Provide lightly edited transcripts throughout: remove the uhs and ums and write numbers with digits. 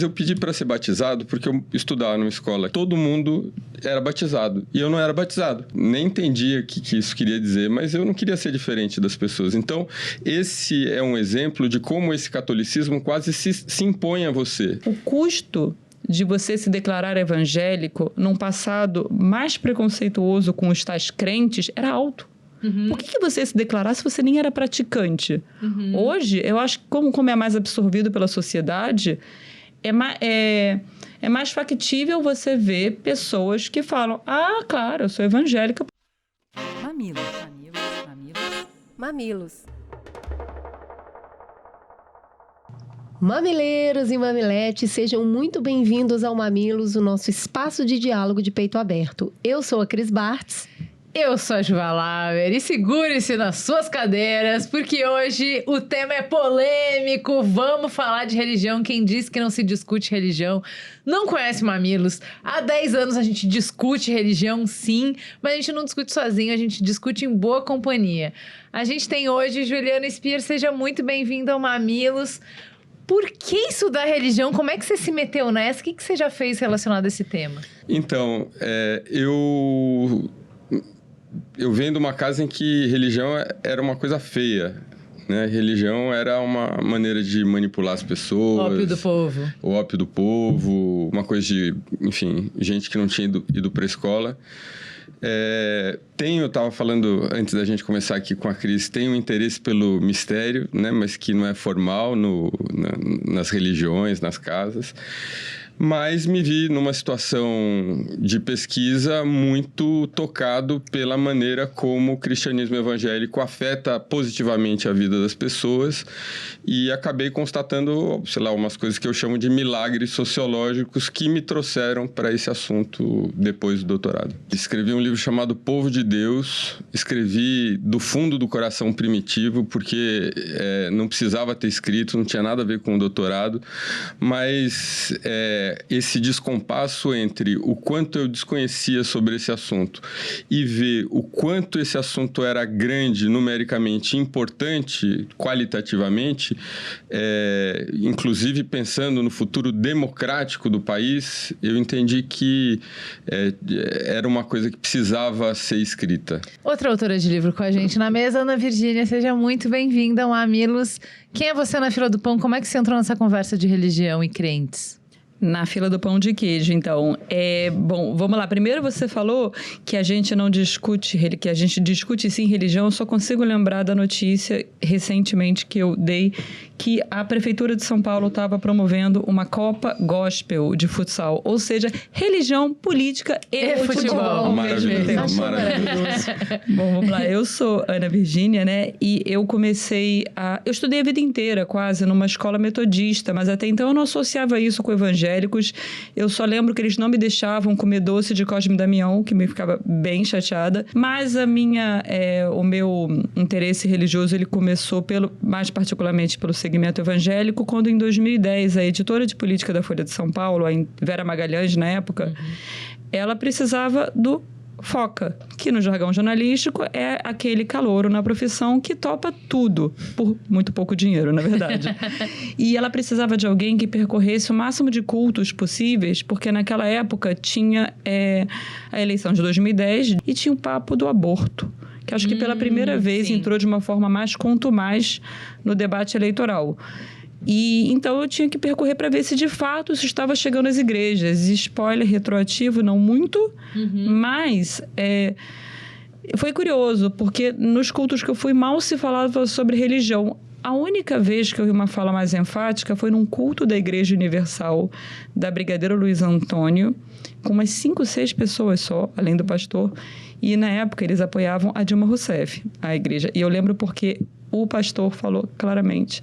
Eu pedi para ser batizado porque eu estudava numa escola. Todo mundo era batizado e eu não era batizado. Nem entendia o que isso queria dizer, mas eu não queria ser diferente das pessoas. Então, esse é um exemplo de como esse catolicismo quase se impõe a você. O custo de você se declarar evangélico num passado mais preconceituoso com os tais crentes era alto. Por que você se declarar se você nem era praticante? Hoje, eu acho que como é mais absorvido pela sociedade, é mais factível você ver pessoas que falam: ah, claro, eu sou evangélica. Mamilos, mamilos, mamilos. Mamilos. Mamileiros e mamiletes, sejam muito bem-vindos ao Mamilos, o nosso espaço de diálogo de peito aberto. Eu sou a Cris Bartz. Eu sou a Juva Lauer e segure-se nas suas cadeiras, porque hoje o tema é polêmico. Vamos falar de religião. Quem diz que não se discute religião não conhece Mamilos. Há 10 anos a gente discute religião, sim, mas a gente não discute sozinho, a gente discute em boa companhia. A gente tem hoje Juliana Speer, seja muito bem-vinda ao Mamilos. Por que estudar religião? Como é que você se meteu nessa? O que você já fez relacionado a esse tema? Então, eu venho de uma casa em que religião era uma coisa feia, né? Religião era uma maneira de manipular as pessoas. Ópio do povo. O ópio do povo, uma coisa de, enfim, gente que não tinha ido para a escola. Eu estava falando, antes da gente começar aqui com a Cris, tenho um interesse pelo mistério, né? Mas que não é formal nas religiões, nas casas. Mas me vi numa situação de pesquisa muito tocado pela maneira como o cristianismo evangélico afeta positivamente a vida das pessoas e acabei constatando, sei lá, umas coisas que eu chamo de milagres sociológicos que me trouxeram para esse assunto depois do doutorado. Escrevi um livro chamado Povo de Deus, escrevi do fundo do coração primitivo, porque não precisava ter escrito, não tinha nada a ver com o doutorado, mas esse descompasso entre o quanto eu desconhecia sobre esse assunto e ver o quanto esse assunto era grande, numericamente importante, qualitativamente, inclusive pensando no futuro democrático do país, eu entendi que era uma coisa que precisava ser escrita. Outra autora de livro com a gente na mesa, Ana Virgínia, seja muito bem-vinda ao Mamilos. Quem é você na fila do pão? Como é que você entrou nessa conversa de religião e crentes? Na fila do pão de queijo, então. Bom, vamos lá. Primeiro você falou que a gente não discute, que a gente discute sim religião. Eu só consigo lembrar da notícia recentemente que eu dei que a Prefeitura de São Paulo estava promovendo uma Copa Gospel de futsal. Ou seja, religião, política e futebol. Maravilhoso. Bom, vamos lá. Eu sou Ana Virgínia, né? E eu eu estudei a vida inteira quase numa escola metodista, mas até então eu não associava isso com evangélicos. Eu só lembro que eles não me deixavam comer doce de Cosme e Damião, que me ficava bem chateada. Mas o meu interesse religioso, ele começou mais particularmente pelo segmento evangélico, quando em 2010 a editora de política da Folha de São Paulo, a Vera Magalhães, na época, ela precisava do FOCA, que no jargão jornalístico é aquele calouro na profissão que topa tudo, por muito pouco dinheiro, na verdade. E ela precisava de alguém que percorresse o máximo de cultos possíveis, porque naquela época tinha a eleição de 2010 e tinha o papo do aborto, que acho que pela primeira vez entrou de uma forma mais contumaz no debate eleitoral. E então eu tinha que percorrer para ver se de fato isso estava chegando às igrejas. Spoiler retroativo, não muito, mas foi curioso, porque nos cultos que eu fui mal se falava sobre religião. A única vez que eu vi uma fala mais enfática foi num culto da Igreja Universal da Brigadeiro Luiz Antônio, com umas 5, 6 pessoas só, além do pastor. E na época eles apoiavam a Dilma Rousseff, a igreja. E eu lembro porque o pastor falou claramente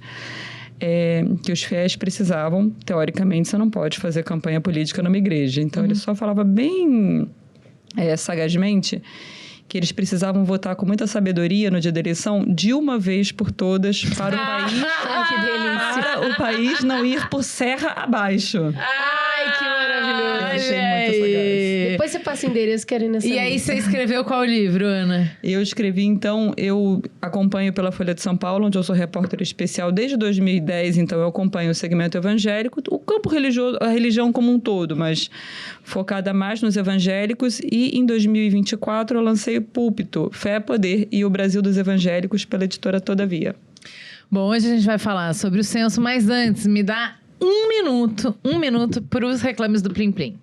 que os fiéis precisavam, teoricamente, você não pode fazer campanha política numa igreja. Então, ele só falava bem sagazmente que eles precisavam votar com muita sabedoria no dia da eleição de uma vez por todas para o país, que delícia. para o país não ir por serra abaixo. Ai, Ai, que maravilhoso. Eu achei muito sagaz. Depois você passa o endereço querendo nessa E aí, você escreveu qual livro, Ana? Eu escrevi, então, eu acompanho pela Folha de São Paulo, onde eu sou repórter especial desde 2010, então eu acompanho o segmento evangélico, o campo religioso, a religião como um todo, mas focada mais nos evangélicos. E em 2024 eu lancei o Púlpito, Fé, Poder e o Brasil dos Evangélicos pela editora Todavia. Bom, hoje a gente vai falar sobre o censo, mas antes, me dá um minuto para os reclames do Plim Plim.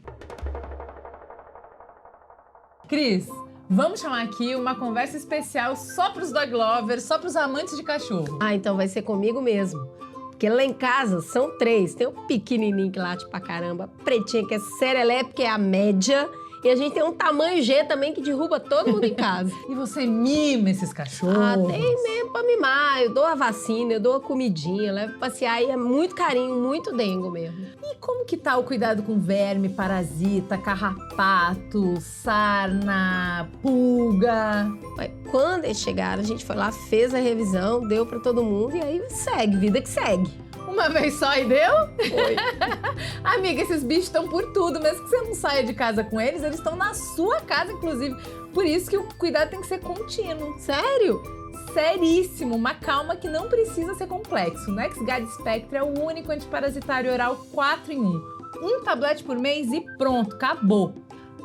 Cris, vamos chamar aqui uma conversa especial só para os dog lovers, só para os amantes de cachorro. Ah, então vai ser comigo mesmo. Porque lá em casa são 3. Tem um pequenininho que late pra caramba, pretinha que é serelepe, que é a média. E a gente tem um tamanho G também que derruba todo mundo em casa. E você mima esses cachorros? Ah, tem mesmo pra mimar. Eu dou a vacina, eu dou a comidinha, levo pra passear e é muito carinho, muito dengo mesmo. E como que tá o cuidado com verme, parasita, carrapato, sarna, pulga? Mas quando eles chegaram, a gente foi lá, fez a revisão, deu pra todo mundo e aí segue, vida que segue. Uma vez só e deu? Foi. Amiga, esses bichos estão por tudo. Mesmo que você não saia de casa com eles, eles estão na sua casa, inclusive. Por isso que o cuidado tem que ser contínuo. Sério? Seríssimo. Uma calma que não precisa ser complexo. O NexGard Spectra é o único antiparasitário oral 4 em 1. Um tablete por mês e pronto, acabou.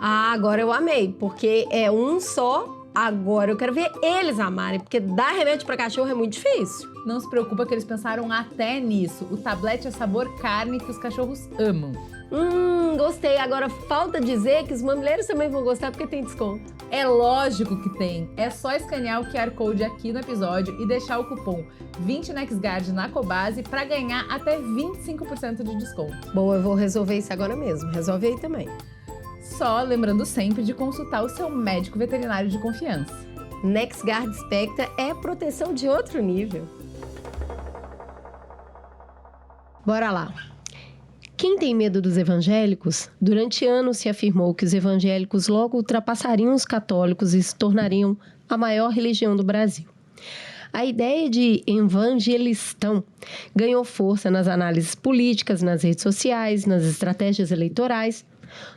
Ah, agora eu amei, porque é um só. Agora eu quero ver eles amarem, porque dar remédio pra cachorro é muito difícil. Não se preocupa que eles pensaram até nisso. O tablete é sabor carne que os cachorros amam. Gostei. Agora falta dizer que os mamileiros também vão gostar porque tem desconto. É lógico que tem. É só escanear o QR Code aqui no episódio e deixar o cupom 20NexGard na Cobase para ganhar até 25% de desconto. Bom, eu vou resolver isso agora mesmo. Resolve aí também. Só lembrando sempre de consultar o seu médico veterinário de confiança. NexGard Spectra é proteção de outro nível. Bora lá. Quem tem medo dos evangélicos? Durante anos se afirmou que os evangélicos logo ultrapassariam os católicos e se tornariam a maior religião do Brasil. A ideia de evangelistão ganhou força nas análises políticas, nas redes sociais, nas estratégias eleitorais.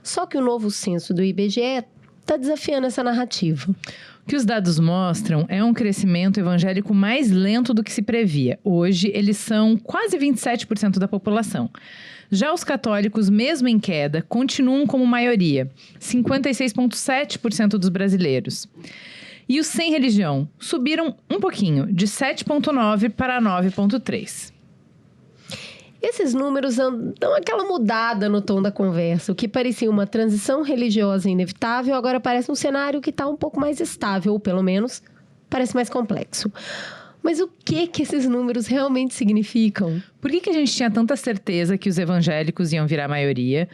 Só que o novo censo do IBGE está desafiando essa narrativa. O que os dados mostram é um crescimento evangélico mais lento do que se previa. Hoje, eles são quase 27% da população. Já os católicos, mesmo em queda, continuam como maioria, 56,7% dos brasileiros. E os sem religião subiram um pouquinho, de 7,9% para 9,3%. Esses números dão aquela mudada no tom da conversa. O que parecia uma transição religiosa inevitável, agora parece um cenário que está um pouco mais estável, ou pelo menos parece mais complexo. Mas o que esses números realmente significam? Por que a gente tinha tanta certeza que os evangélicos iam virar a maioria?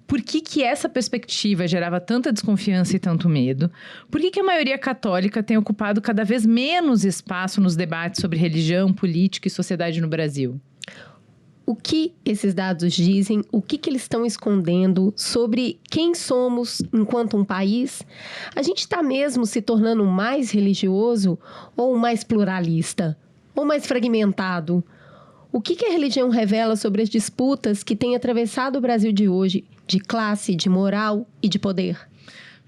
Por que essa perspectiva gerava tanta desconfiança e tanto medo? Por que a maioria católica tem ocupado cada vez menos espaço nos debates sobre religião, política e sociedade no Brasil? O que esses dados dizem? O que eles estão escondendo sobre quem somos enquanto um país? A gente está mesmo se tornando mais religioso ou mais pluralista? Ou mais fragmentado? O que a religião revela sobre as disputas que têm atravessado o Brasil de hoje, de classe, de moral e de poder?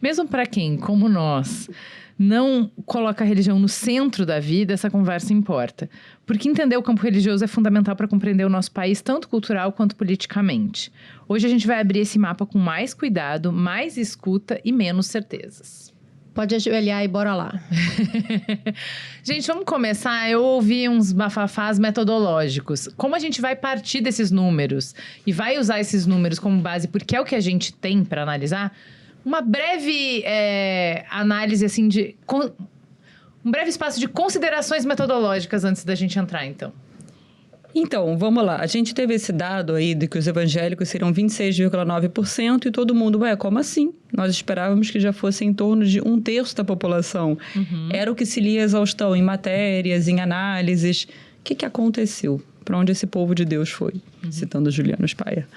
Mesmo para quem, como nós, não coloca a religião no centro da vida, essa conversa importa. Porque entender o campo religioso é fundamental para compreender o nosso país, tanto cultural quanto politicamente. Hoje a gente vai abrir esse mapa com mais cuidado, mais escuta e menos certezas. Pode ajoelhar e bora lá. Gente, vamos começar. Eu ouvi uns bafafás metodológicos. Como a gente vai partir desses números e vai usar esses números como base, porque é o que a gente tem para analisar? Uma breve análise, assim, um breve espaço de considerações metodológicas antes da gente entrar, então. Então, vamos lá. A gente teve esse dado aí de que os evangélicos seriam 26,9% e todo mundo, como assim? Nós esperávamos que já fosse em torno de 1/3 da população. Uhum. Era o que se lia exaustão em matérias, em análises. O que aconteceu? Para onde esse povo de Deus foi? Citando Juliano Spayer.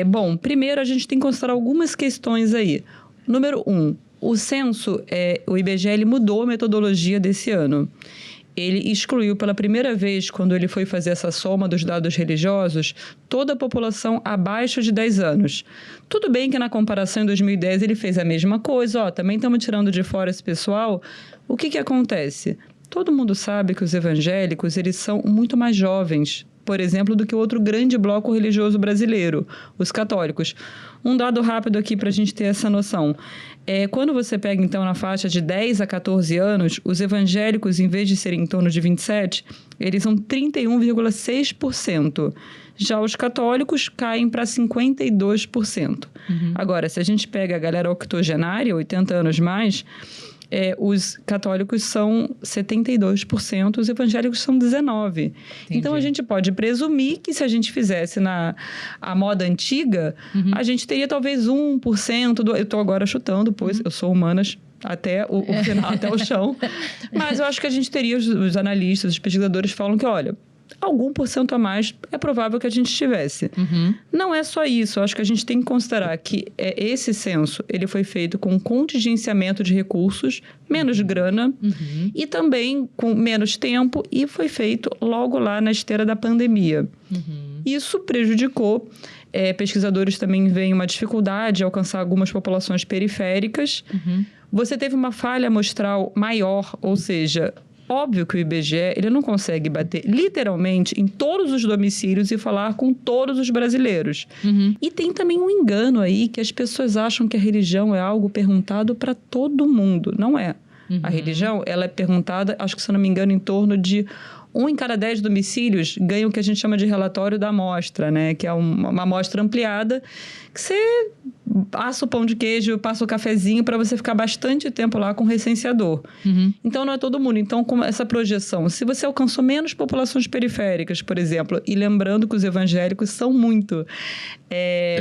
Bom, primeiro a gente tem que considerar algumas questões aí. Número 1, o censo, o IBGE ele mudou a metodologia desse ano. ele excluiu pela primeira vez, quando ele foi fazer essa soma dos dados religiosos, toda a população abaixo de 10 anos. Tudo bem que na comparação em 2010 ele fez a mesma coisa, também estamos tirando de fora esse pessoal. O que acontece? Todo mundo sabe que os evangélicos, eles são muito mais jovens, por exemplo, do que o outro grande bloco religioso brasileiro, os católicos. Um dado rápido aqui para a gente ter essa noção. Quando você pega, então, na faixa de 10 a 14 anos, os evangélicos, em vez de serem em torno de 27%, eles são 31,6%. Já os católicos caem para 52%. Agora, se a gente pega a galera octogenária, 80 anos mais, os católicos são 72%, os evangélicos são 19%. Entendi. Então, a gente pode presumir que se a gente fizesse a moda antiga, a gente teria talvez 1%. Eu estou agora chutando, pois eu sou humanas até o final, até o chão. Mas eu acho que a gente teria, os analistas, os pesquisadores falam que, olha, algum % a mais é provável que a gente tivesse. Não é só isso. Eu acho que a gente tem que considerar que esse censo ele foi feito com contingenciamento de recursos, menos grana e também com menos tempo e foi feito logo lá na esteira da pandemia. Isso prejudicou. Pesquisadores também veem uma dificuldade de alcançar algumas populações periféricas. Você teve uma falha amostral maior, ou seja, óbvio que o IBGE ele não consegue bater literalmente em todos os domicílios e falar com todos os brasileiros. E tem também um engano aí que as pessoas acham que a religião é algo perguntado para todo mundo. Não é. A religião ela é perguntada, acho que se eu não me engano, em torno de 1 em cada 10 domicílios ganha o que a gente chama de relatório da amostra, né? Que é uma amostra ampliada que você passa o pão de queijo, passa o cafezinho para você ficar bastante tempo lá com o recenseador. Então, não é todo mundo. Então, com essa projeção, se você alcançou menos populações periféricas, por exemplo, e lembrando que os evangélicos são muito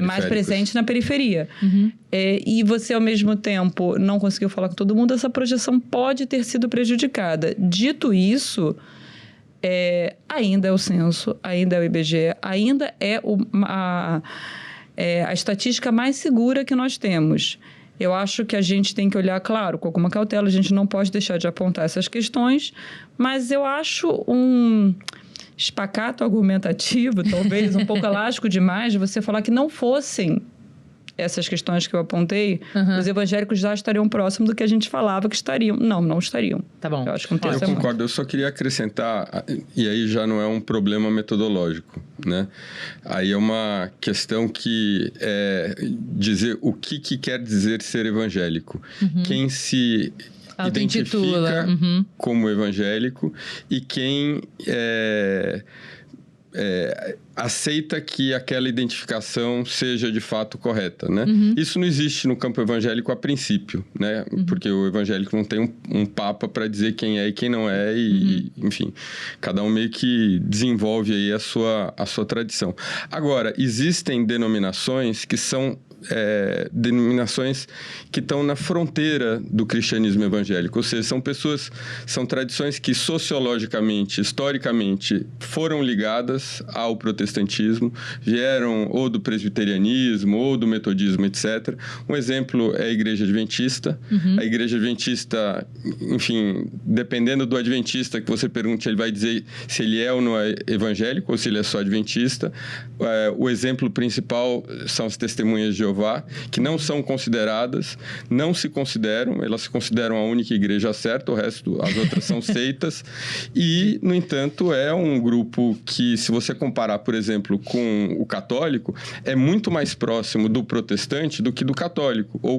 mais presentes na periferia, e você, ao mesmo tempo, não conseguiu falar com todo mundo, essa projeção pode ter sido prejudicada. Dito isso, ainda é o censo, ainda é o IBGE, ainda é a estatística mais segura que nós temos. Eu acho que a gente tem que olhar, claro, com alguma cautela, a gente não pode deixar de apontar essas questões, mas eu acho um espacato argumentativo, talvez um pouco elástico demais, de você falar que não fossem essas questões que eu apontei, os evangélicos já estariam próximos do que a gente falava que estariam. Não estariam. Tá bom. Eu acho que eu concordo, eu só queria acrescentar, e aí já não é um problema metodológico, né? Aí é uma questão que é dizer o que quer dizer ser evangélico. Quem se identifica como evangélico e quem aceita que aquela identificação seja de fato correta, né? Isso não existe no campo evangélico a princípio, né? Porque o evangélico não tem um papa para dizer quem é e quem não é e enfim, cada um meio que desenvolve aí a sua tradição. Agora, existem denominações que são denominações que estão na fronteira do cristianismo evangélico, ou seja, são tradições que sociologicamente, historicamente, foram ligadas ao protestantismo, vieram ou do presbiterianismo, ou do metodismo, etc. Um exemplo é a Igreja Adventista. A Igreja Adventista, enfim, dependendo do adventista que você pergunte, ele vai dizer se ele é ou não é evangélico, ou se ele é só adventista. O exemplo principal são as Testemunhas de Jeová, que não são consideradas, não se consideram, elas se consideram a única igreja certa, o resto, as outras são seitas, e, no entanto, é um grupo que, se você comparar, por exemplo, com o católico, é muito mais próximo do protestante do que do católico, ou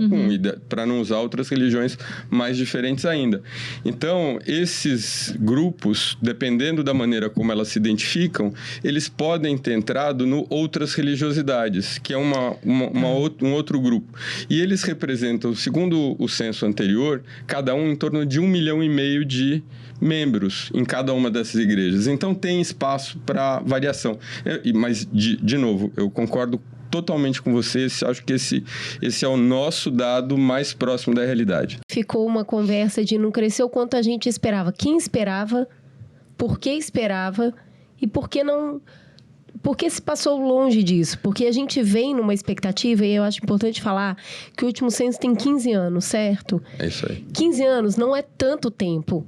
para não usar outras religiões mais diferentes ainda. Então, esses grupos, dependendo da maneira como elas se identificam, eles podem ter entrado no outras religiosidades, que é um outro grupo. E eles representam, segundo o censo anterior, cada um em torno de 1,5 milhão de membros em cada uma dessas igrejas. Então, tem espaço para variação. Mas, de novo, eu concordo totalmente com você. Acho que esse é o nosso dado mais próximo da realidade. Ficou uma conversa de não crescer o quanto a gente esperava. Quem esperava? Por que esperava? E por que não... Por que se passou longe disso? Porque a gente vem numa expectativa, e eu acho importante falar que o último censo tem 15 anos, certo? É isso aí. 15 anos não é tanto tempo.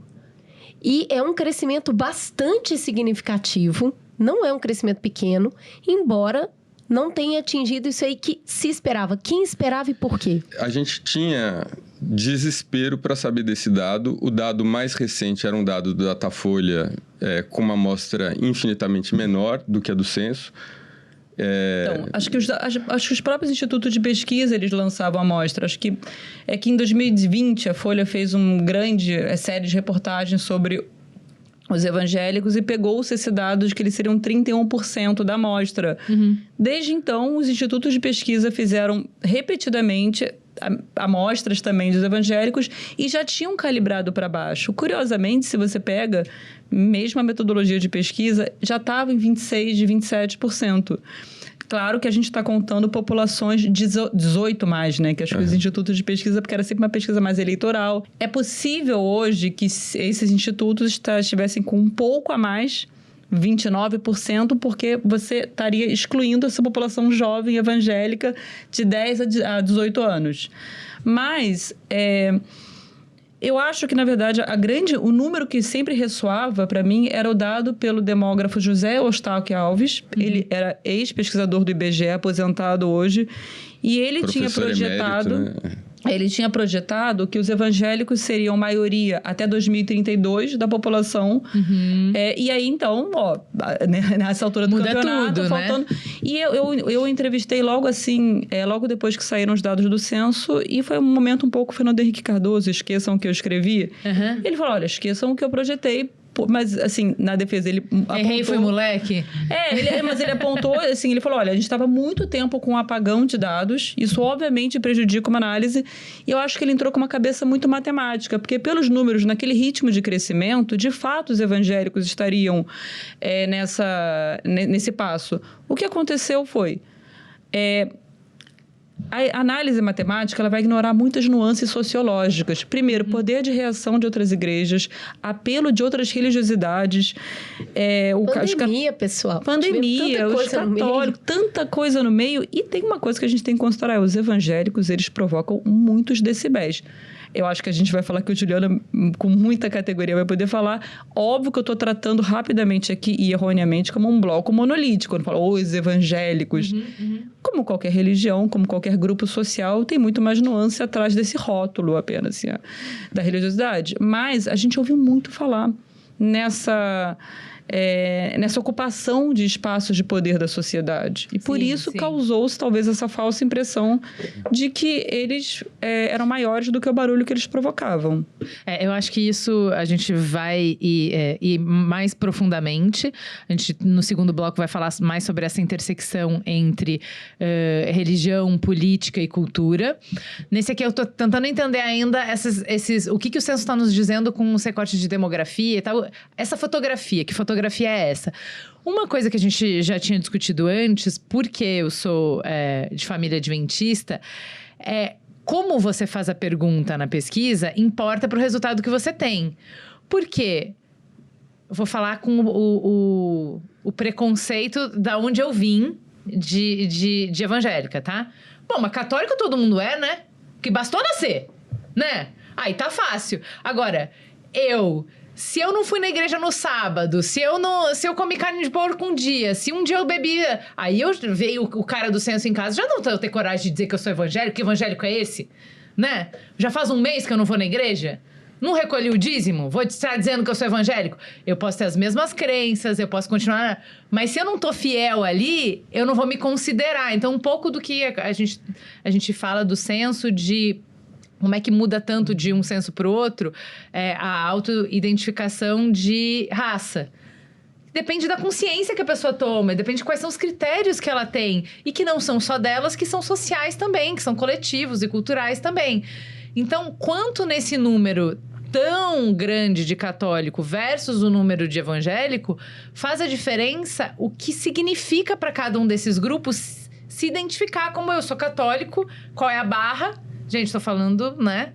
E é um crescimento bastante significativo, não é um crescimento pequeno, embora não tenha atingido isso aí que se esperava. Quem esperava e por quê? A gente tinha desespero para saber desse dado. O dado mais recente era um dado do Datafolha com uma amostra infinitamente menor do que a do censo. Então, acho que os próprios institutos de pesquisa, eles lançavam a amostra. Acho que em 2020 a Folha fez uma grande série de reportagens sobre os evangélicos e pegou-se esse dado de que eles seriam 31% da amostra. Desde então, os institutos de pesquisa fizeram repetidamente amostras também dos evangélicos e já tinham calibrado para baixo. Curiosamente, se você pega, mesmo a metodologia de pesquisa, já estava em 26%, de 27%. Claro que a gente está contando populações de 18 mais, né? Que acho que os institutos de pesquisa, porque era sempre uma pesquisa mais eleitoral. É possível hoje que esses institutos estivessem com um pouco a mais, 29%, porque você estaria excluindo essa população jovem evangélica de 10 a 18 anos. Mas eu acho que, na verdade, o número que sempre ressoava para mim era o dado pelo demógrafo José Eustáquio Alves. Ele era ex-pesquisador do IBGE, aposentado hoje, e ele tinha projetado... Emérito, né? Ele tinha projetado que os evangélicos seriam maioria até 2032 da população. E aí, então, nessa altura do muda campeonato... tudo, faltando... Né? E eu entrevistei logo assim, logo depois que saíram os dados do censo, e foi um momento um pouco Fernando Henrique Cardoso, esqueçam o que eu escrevi. Ele falou, olha, esqueçam o que eu projetei, mas, assim, na defesa, ele apontou... Errei, fui moleque? Mas ele apontou, assim, ele falou, olha, a gente estava muito tempo com um apagão de dados, isso obviamente prejudica uma análise, e eu acho que ele entrou com uma cabeça muito matemática, porque pelos números, naquele ritmo de crescimento, de fato, os evangélicos estariam nesse passo. O que aconteceu foi... A análise matemática ela vai ignorar muitas nuances sociológicas. Primeiro, poder de reação de outras igrejas, apelo de outras religiosidades. Pandemia, pessoal. Pandemia, os católicos, tanta coisa no meio. E tem uma coisa que a gente tem que considerar. Os evangélicos, eles provocam muitos decibéis. Eu acho que a gente vai falar que o Juliana, com muita categoria, vai poder falar. Óbvio que eu estou tratando rapidamente aqui e erroneamente como um bloco monolítico. Quando falo os evangélicos. Como qualquer religião, como qualquer grupo social, tem muito mais nuance atrás desse rótulo apenas, assim, da religiosidade. Mas a gente ouviu muito falar nessa ocupação de espaços de poder da sociedade. E por isso causou-se talvez essa falsa impressão de que eles eram maiores do que o barulho que eles provocavam. Eu acho que isso a gente vai ir mais profundamente. A gente, no segundo bloco, vai falar mais sobre essa intersecção entre religião, política e cultura. Nesse aqui, eu estou tentando entender ainda o que o censo está nos dizendo com os recortes de demografia e tal. Essa fotografia, que fotografia é essa? Uma coisa que a gente já tinha discutido antes, porque eu sou de família adventista, como você faz a pergunta na pesquisa importa para o resultado que você tem. Por quê? Eu vou falar com o preconceito da onde eu vim de evangélica, tá? Bom, mas católico todo mundo né? Que bastou nascer, né? Aí tá fácil. Agora, se eu não fui na igreja no sábado, se eu comi carne de porco um dia, se um dia eu bebi... Aí veio o cara do censo em casa, já não tenho coragem de dizer que eu sou evangélico, que evangélico é esse? Né? Já faz um mês que eu não vou na igreja? Não recolhi o dízimo? Vou estar dizendo que eu sou evangélico? Eu posso ter as mesmas crenças, eu posso continuar... Mas se eu não tô fiel ali, eu não vou me considerar. Então, um pouco do que a gente fala do censo de... Como é que muda tanto de um censo para o outro a auto-identificação de raça? Depende da consciência que a pessoa toma, depende de quais são os critérios que ela tem. E que não são só delas, que são sociais também, que são coletivos e culturais também. Então, quanto nesse número tão grande de católico versus o número de evangélico, faz a diferença o que significa para cada um desses grupos se identificar como eu sou católico, qual é a barra... Gente, tô falando, né?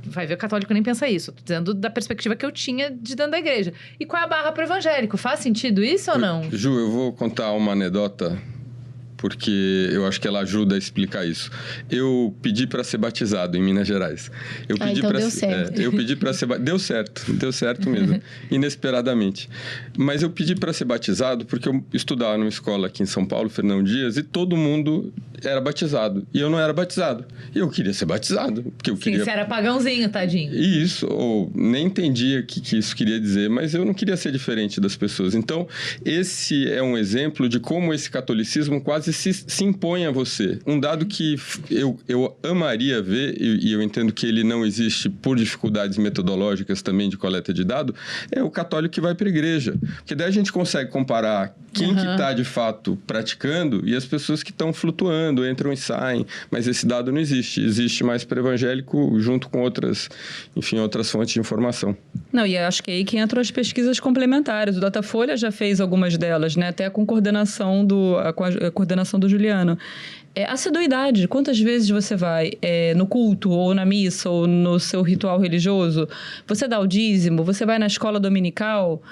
Vai ver, o católico nem pensa isso. Tô dizendo da perspectiva que eu tinha de dentro da igreja. E qual é a barra pro evangélico? Faz sentido isso ou não? Ju, eu vou contar uma anedota porque eu acho que ela ajuda a explicar isso. Eu pedi para ser batizado em Minas Gerais. Então deu certo. Eu pedi para ser deu certo mesmo, inesperadamente. Mas eu pedi para ser batizado porque eu estudava numa escola aqui em São Paulo, Fernão Dias, e todo mundo era batizado. E eu não era batizado. E eu queria ser batizado, porque eu queria... Você era pagãozinho, tadinho. Isso, ou nem entendia o que isso queria dizer, mas eu não queria ser diferente das pessoas. Então, esse é um exemplo de como esse catolicismo quase se impõe a você. Um dado que eu amaria ver, e eu entendo que ele não existe por dificuldades metodológicas também de coleta de dado, é o católico que vai para a igreja. Porque daí a gente consegue comparar quem que está, de fato, praticando e as pessoas que estão flutuando, entram e saem. Mas esse dado não existe. Existe mais para evangélico junto com outras fontes de informação. Não, e acho que é aí que entram as pesquisas complementares. O Datafolha já fez algumas delas, né? Até com a coordenação do Juliano. Assiduidade. Quantas vezes você vai no culto, ou na missa, ou no seu ritual religioso? Você dá o dízimo? Você vai na escola dominical?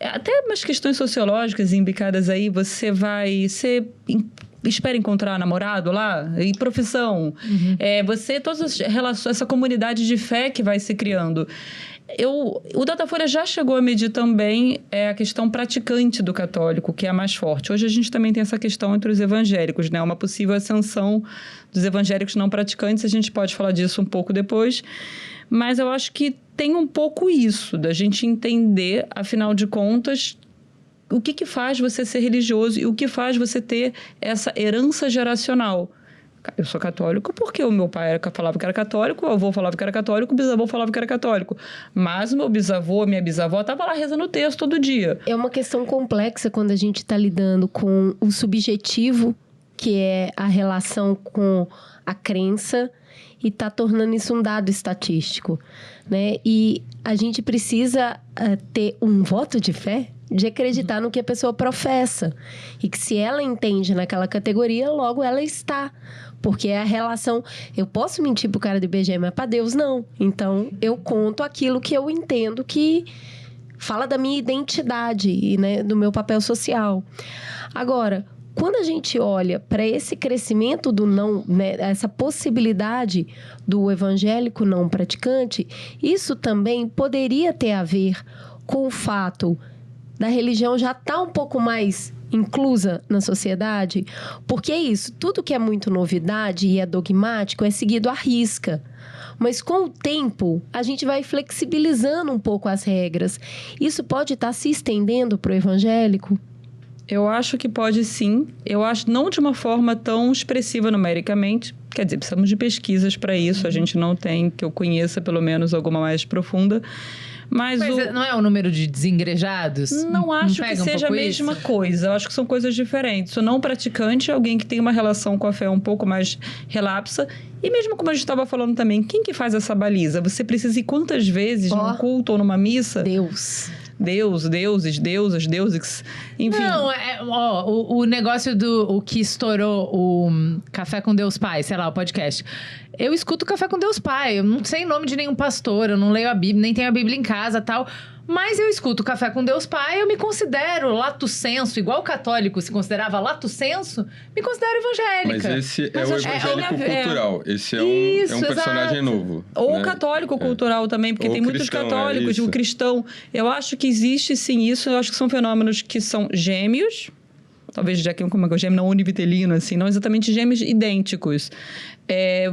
Até umas questões sociológicas imbricadas aí. Você espera encontrar namorado lá? E profissão? Todas as relações, essa comunidade de fé que vai se criando. O Datafolha já chegou a medir também a questão praticante do católico, que é a mais forte. Hoje a gente também tem essa questão entre os evangélicos, né? Uma possível ascensão dos evangélicos não praticantes, a gente pode falar disso um pouco depois. Mas eu acho que tem um pouco isso, da gente entender, afinal de contas, o que faz você ser religioso e o que faz você ter essa herança geracional. Eu sou católico porque o meu pai falava que era católico, o avô falava que era católico, o bisavô falava que era católico. Mas o meu bisavô, minha bisavó, estava lá rezando o texto todo dia. É uma questão complexa quando a gente está lidando com o subjetivo, que é a relação com a crença, e está tornando isso um dado estatístico, né? E a gente precisa ter um voto de fé, de acreditar no que a pessoa professa. E que se ela entende naquela categoria, logo ela está. Porque é a relação... Eu posso mentir pro cara do IBGE, mas para Deus não. Então, eu conto aquilo que eu entendo que fala da minha identidade e, né, do meu papel social. Agora, quando a gente olha para esse crescimento do não... né, essa possibilidade do evangélico não praticante, isso também poderia ter a ver com o fato da religião já estar um pouco mais inclusa na sociedade, porque é isso, tudo que é muito novidade e é dogmático é seguido à risca. Mas com o tempo, a gente vai flexibilizando um pouco as regras. Isso pode estar se estendendo para o evangélico? Eu acho que pode sim. Eu acho não de uma forma tão expressiva numericamente. Quer dizer, precisamos de pesquisas para isso. A gente não tem, que eu conheça pelo menos alguma mais profunda. Mas não é o número de desengrejados? Não acho que seja a mesma coisa. Eu acho que são coisas diferentes. O não praticante é alguém que tem uma relação com a fé um pouco mais relapsa. E mesmo como a gente estava falando também, quem que faz essa baliza? Você precisa ir quantas vezes num culto ou numa missa? Deus, deuses, deusas, deuses, enfim. Não, o negócio o que estourou o Café com Deus Pai, sei lá, o podcast. Eu escuto Café com Deus Pai, eu não sei o nome de nenhum pastor, eu não leio a Bíblia, nem tenho a Bíblia em casa, tal. Mas eu escuto Café com Deus Pai, eu me considero lato senso, igual o católico se considerava lato senso, me considero evangélica. Mas esse é o evangélico cultural. Esse é um personagem novo. Ou né? católico cultural também, porque Ou tem muitos cristão, católicos, o cristão. Eu acho que existe sim isso, eu acho que são fenômenos que são gêmeos, talvez já que como é que é o gêmeo não univitelino, assim, não exatamente gêmeos idênticos.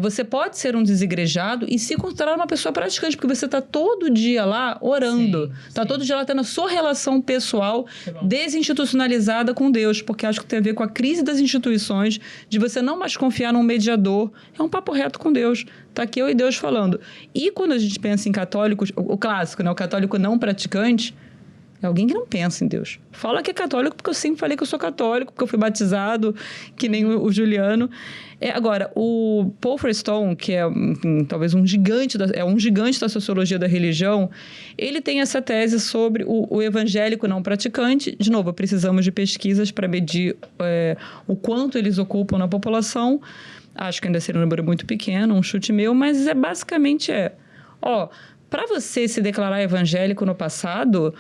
Você pode ser um desigrejado e se considerar uma pessoa praticante, porque você está todo dia lá orando. Está todo dia lá tendo a sua relação pessoal desinstitucionalizada com Deus, porque acho que tem a ver com a crise das instituições, de você não mais confiar num mediador. É um papo reto com Deus. Está aqui eu e Deus falando. E quando a gente pensa em católicos, o clássico, né? O católico não praticante, é alguém que não pensa em Deus. Fala que é católico porque eu sempre falei que eu sou católico, porque eu fui batizado, que nem o Juliano. Agora, o Paul Freestone, que é talvez um gigante da sociologia da religião, ele tem essa tese sobre o evangélico não praticante. De novo, precisamos de pesquisas para medir o quanto eles ocupam na população. Acho que ainda seria um número muito pequeno, um chute meu, mas basicamente para você se declarar evangélico no passado...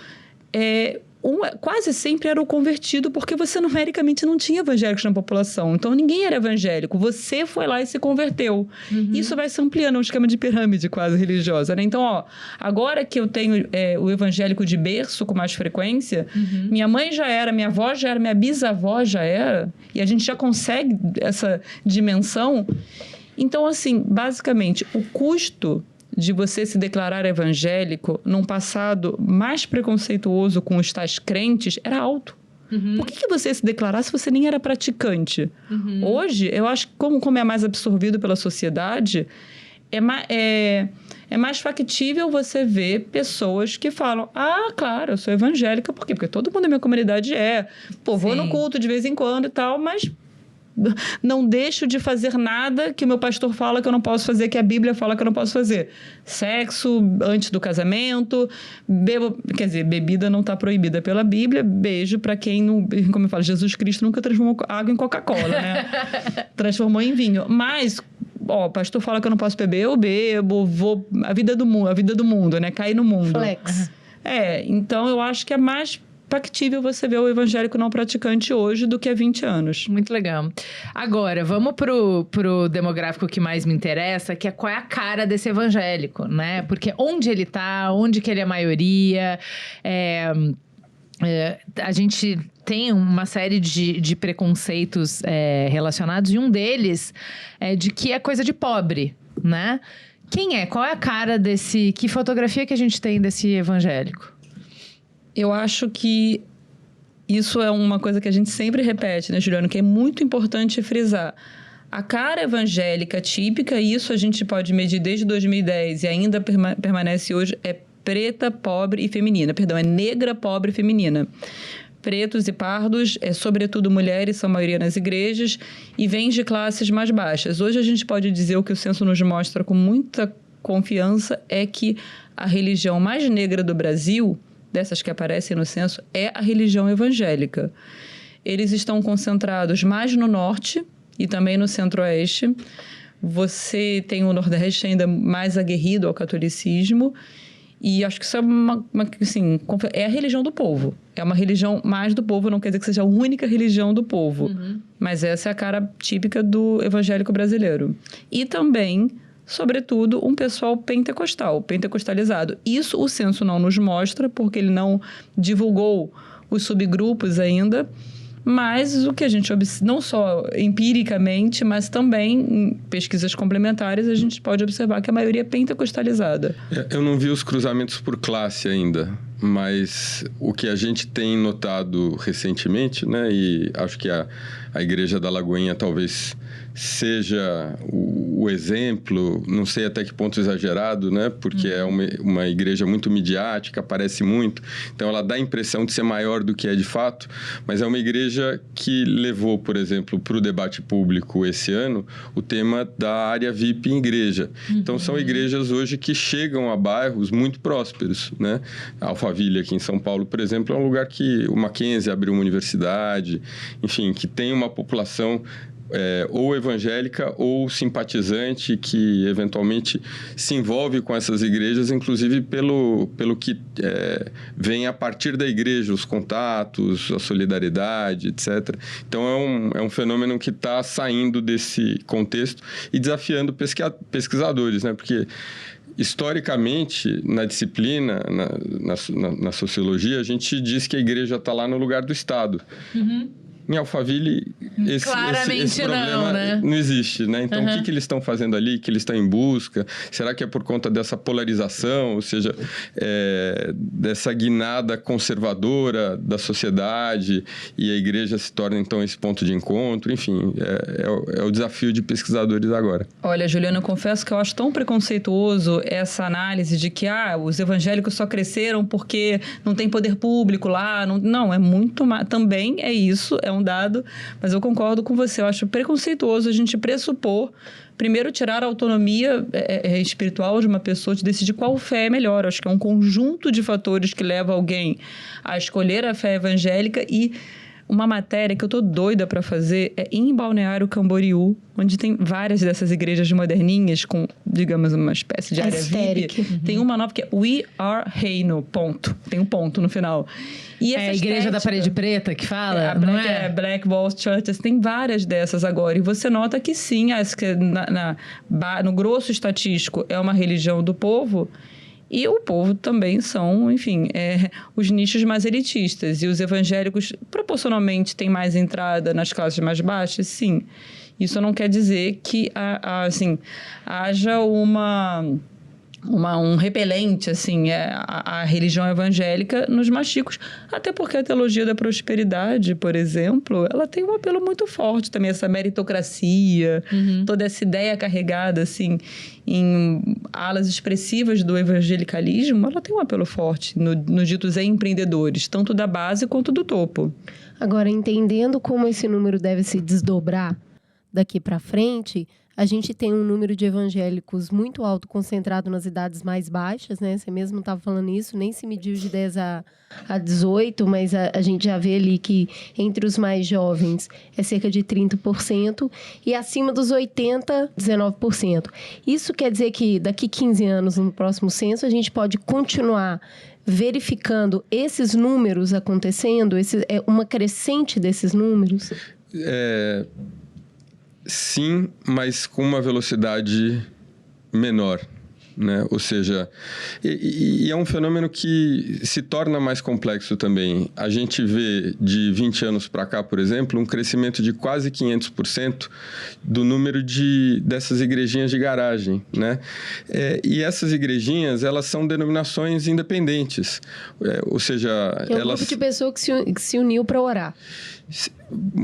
quase sempre era o convertido, porque você numericamente não tinha evangélicos na população. Então, ninguém era evangélico. Você foi lá e se converteu. Isso vai se ampliando, um esquema de pirâmide quase religiosa, né? Então, agora que eu tenho o evangélico de berço com mais frequência, minha mãe já era, minha avó já era, minha bisavó já era, e a gente já consegue essa dimensão. Então, assim, basicamente, o custo de você se declarar evangélico num passado mais preconceituoso com os tais crentes era alto. Por que você se declarar se você nem era praticante? Hoje, eu acho que como é mais absorvido pela sociedade, é mais factível você ver pessoas que falam: claro, eu sou evangélica. Por quê? Porque todo mundo da minha comunidade é. Pô, vou no culto de vez em quando e tal, mas não deixo de fazer nada que o meu pastor fala que eu não posso fazer, que a Bíblia fala que eu não posso fazer. Sexo antes do casamento, bebida não está proibida pela Bíblia, beijo para quem não... Como eu falo, Jesus Cristo nunca transformou água em Coca-Cola, né? Transformou em vinho. Mas, o pastor fala que eu não posso beber, eu bebo, vou... A vida do mundo, né? Cair no mundo. Flex. Então eu acho que é mais factível você ver o evangélico não praticante hoje do que há 20 anos. Muito legal. Agora, vamos pro demográfico que mais me interessa, que é qual é a cara desse evangélico, né? Porque onde ele tá, onde que ele é a maioria, a gente tem uma série de preconceitos relacionados, e um deles é de que é coisa de pobre, né? Quem é? Qual é a cara desse... Que fotografia que a gente tem desse evangélico? Eu acho que isso é uma coisa que a gente sempre repete, né, Juliano? Que é muito importante frisar. A cara evangélica típica, isso a gente pode medir desde 2010 e ainda permanece hoje, é preta, pobre e feminina. Perdão, é negra, pobre e feminina. Pretos e pardos, sobretudo mulheres, são a maioria nas igrejas, e vêm de classes mais baixas. Hoje a gente pode dizer, o que o censo nos mostra com muita confiança, é que a religião mais negra do Brasil, dessas que aparecem no censo, é a religião evangélica. Eles estão concentrados mais no norte e também no centro-oeste. Você tem o nordeste ainda mais aguerrido ao catolicismo. E acho que isso é assim, é a religião do povo. É uma religião mais do povo, não quer dizer que seja a única religião do povo. Mas essa é a cara típica do evangélico brasileiro. E também, sobretudo, um pessoal pentecostalizado. Isso o censo não nos mostra, porque ele não divulgou os subgrupos ainda, mas o que a gente não só empiricamente, mas também em pesquisas complementares, a gente pode observar que a maioria é pentecostalizada. Eu não vi os cruzamentos por classe ainda, mas o que a gente tem notado recentemente, né, e acho que a Igreja da Lagoinha talvez seja o exemplo, não sei até que ponto exagerado, né? Porque é uma igreja muito midiática, aparece muito, então ela dá a impressão de ser maior do que é de fato, mas é uma igreja que levou, por exemplo, para o debate público esse ano, o tema da área VIP em igreja. Então, são igrejas hoje que chegam a bairros muito prósperos, né? Alphaville, aqui em São Paulo, por exemplo, é um lugar que o Mackenzie abriu uma universidade, enfim, que tem uma população ou evangélica ou simpatizante que eventualmente se envolve com essas igrejas, inclusive pelo que vem a partir da igreja, os contatos, a solidariedade, etc. Então é um fenômeno que está saindo desse contexto e desafiando pesquisadores, né? Porque historicamente, na disciplina, na sociologia, a gente diz que a igreja está lá no lugar do Estado. Em Alphaville, esse problema não existe, né? Então, o que eles estão fazendo ali? Que eles estão em busca? Será que é por conta dessa polarização? Ou seja, dessa guinada conservadora da sociedade e a igreja se torna, então, esse ponto de encontro? Enfim, é o desafio de pesquisadores agora. Olha, Juliana, eu confesso que eu acho tão preconceituoso essa análise de que os evangélicos só cresceram porque não tem poder público lá. Não, é muito mais. Também é isso, é um dado, mas eu concordo com você. Eu acho preconceituoso a gente pressupor, primeiro, tirar a autonomia espiritual de uma pessoa, de decidir qual fé é melhor. Eu acho que é um conjunto de fatores que leva alguém a escolher a fé evangélica e uma matéria que eu tô doida para fazer é em Balneário Camboriú, onde tem várias dessas igrejas moderninhas com, digamos, uma espécie de área VIP. Tem uma nova que é We Are Reino, ponto. Tem um ponto no final. E essa a igreja da parede preta que fala, não é? Black Wall Churches, tem várias dessas agora. E você nota que sim, no grosso estatístico é uma religião do povo. E o povo também são, enfim, os nichos mais elitistas. E os evangélicos, proporcionalmente, têm mais entrada nas classes mais baixas? Sim. Isso não quer dizer que, assim, haja um repelente, assim, a religião evangélica nos mais ricos. Até porque a teologia da prosperidade, por exemplo, ela tem um apelo muito forte também, essa meritocracia, toda essa ideia carregada, assim, em alas expressivas do evangelicalismo, ela tem um apelo forte nos ditos empreendedores, tanto da base quanto do topo. Agora, entendendo como esse número deve se desdobrar daqui para frente, a gente tem um número de evangélicos muito alto concentrado nas idades mais baixas, né? Você mesmo estava falando isso, nem se mediu de 10 a 18, mas a gente já vê ali que entre os mais jovens é cerca de 30% e acima dos 80, 19%. Isso quer dizer que daqui 15 anos, no próximo censo, a gente pode continuar verificando esses números acontecendo, uma crescente desses números? Sim, mas com uma velocidade menor, né? Ou seja, e é um fenômeno que se torna mais complexo também. A gente vê de 20 anos para cá, por exemplo, um crescimento de quase 500% do número dessas igrejinhas de garagem, né? E essas igrejinhas, elas são denominações independentes, ou seja... É um grupo de pessoas que se uniu para orar.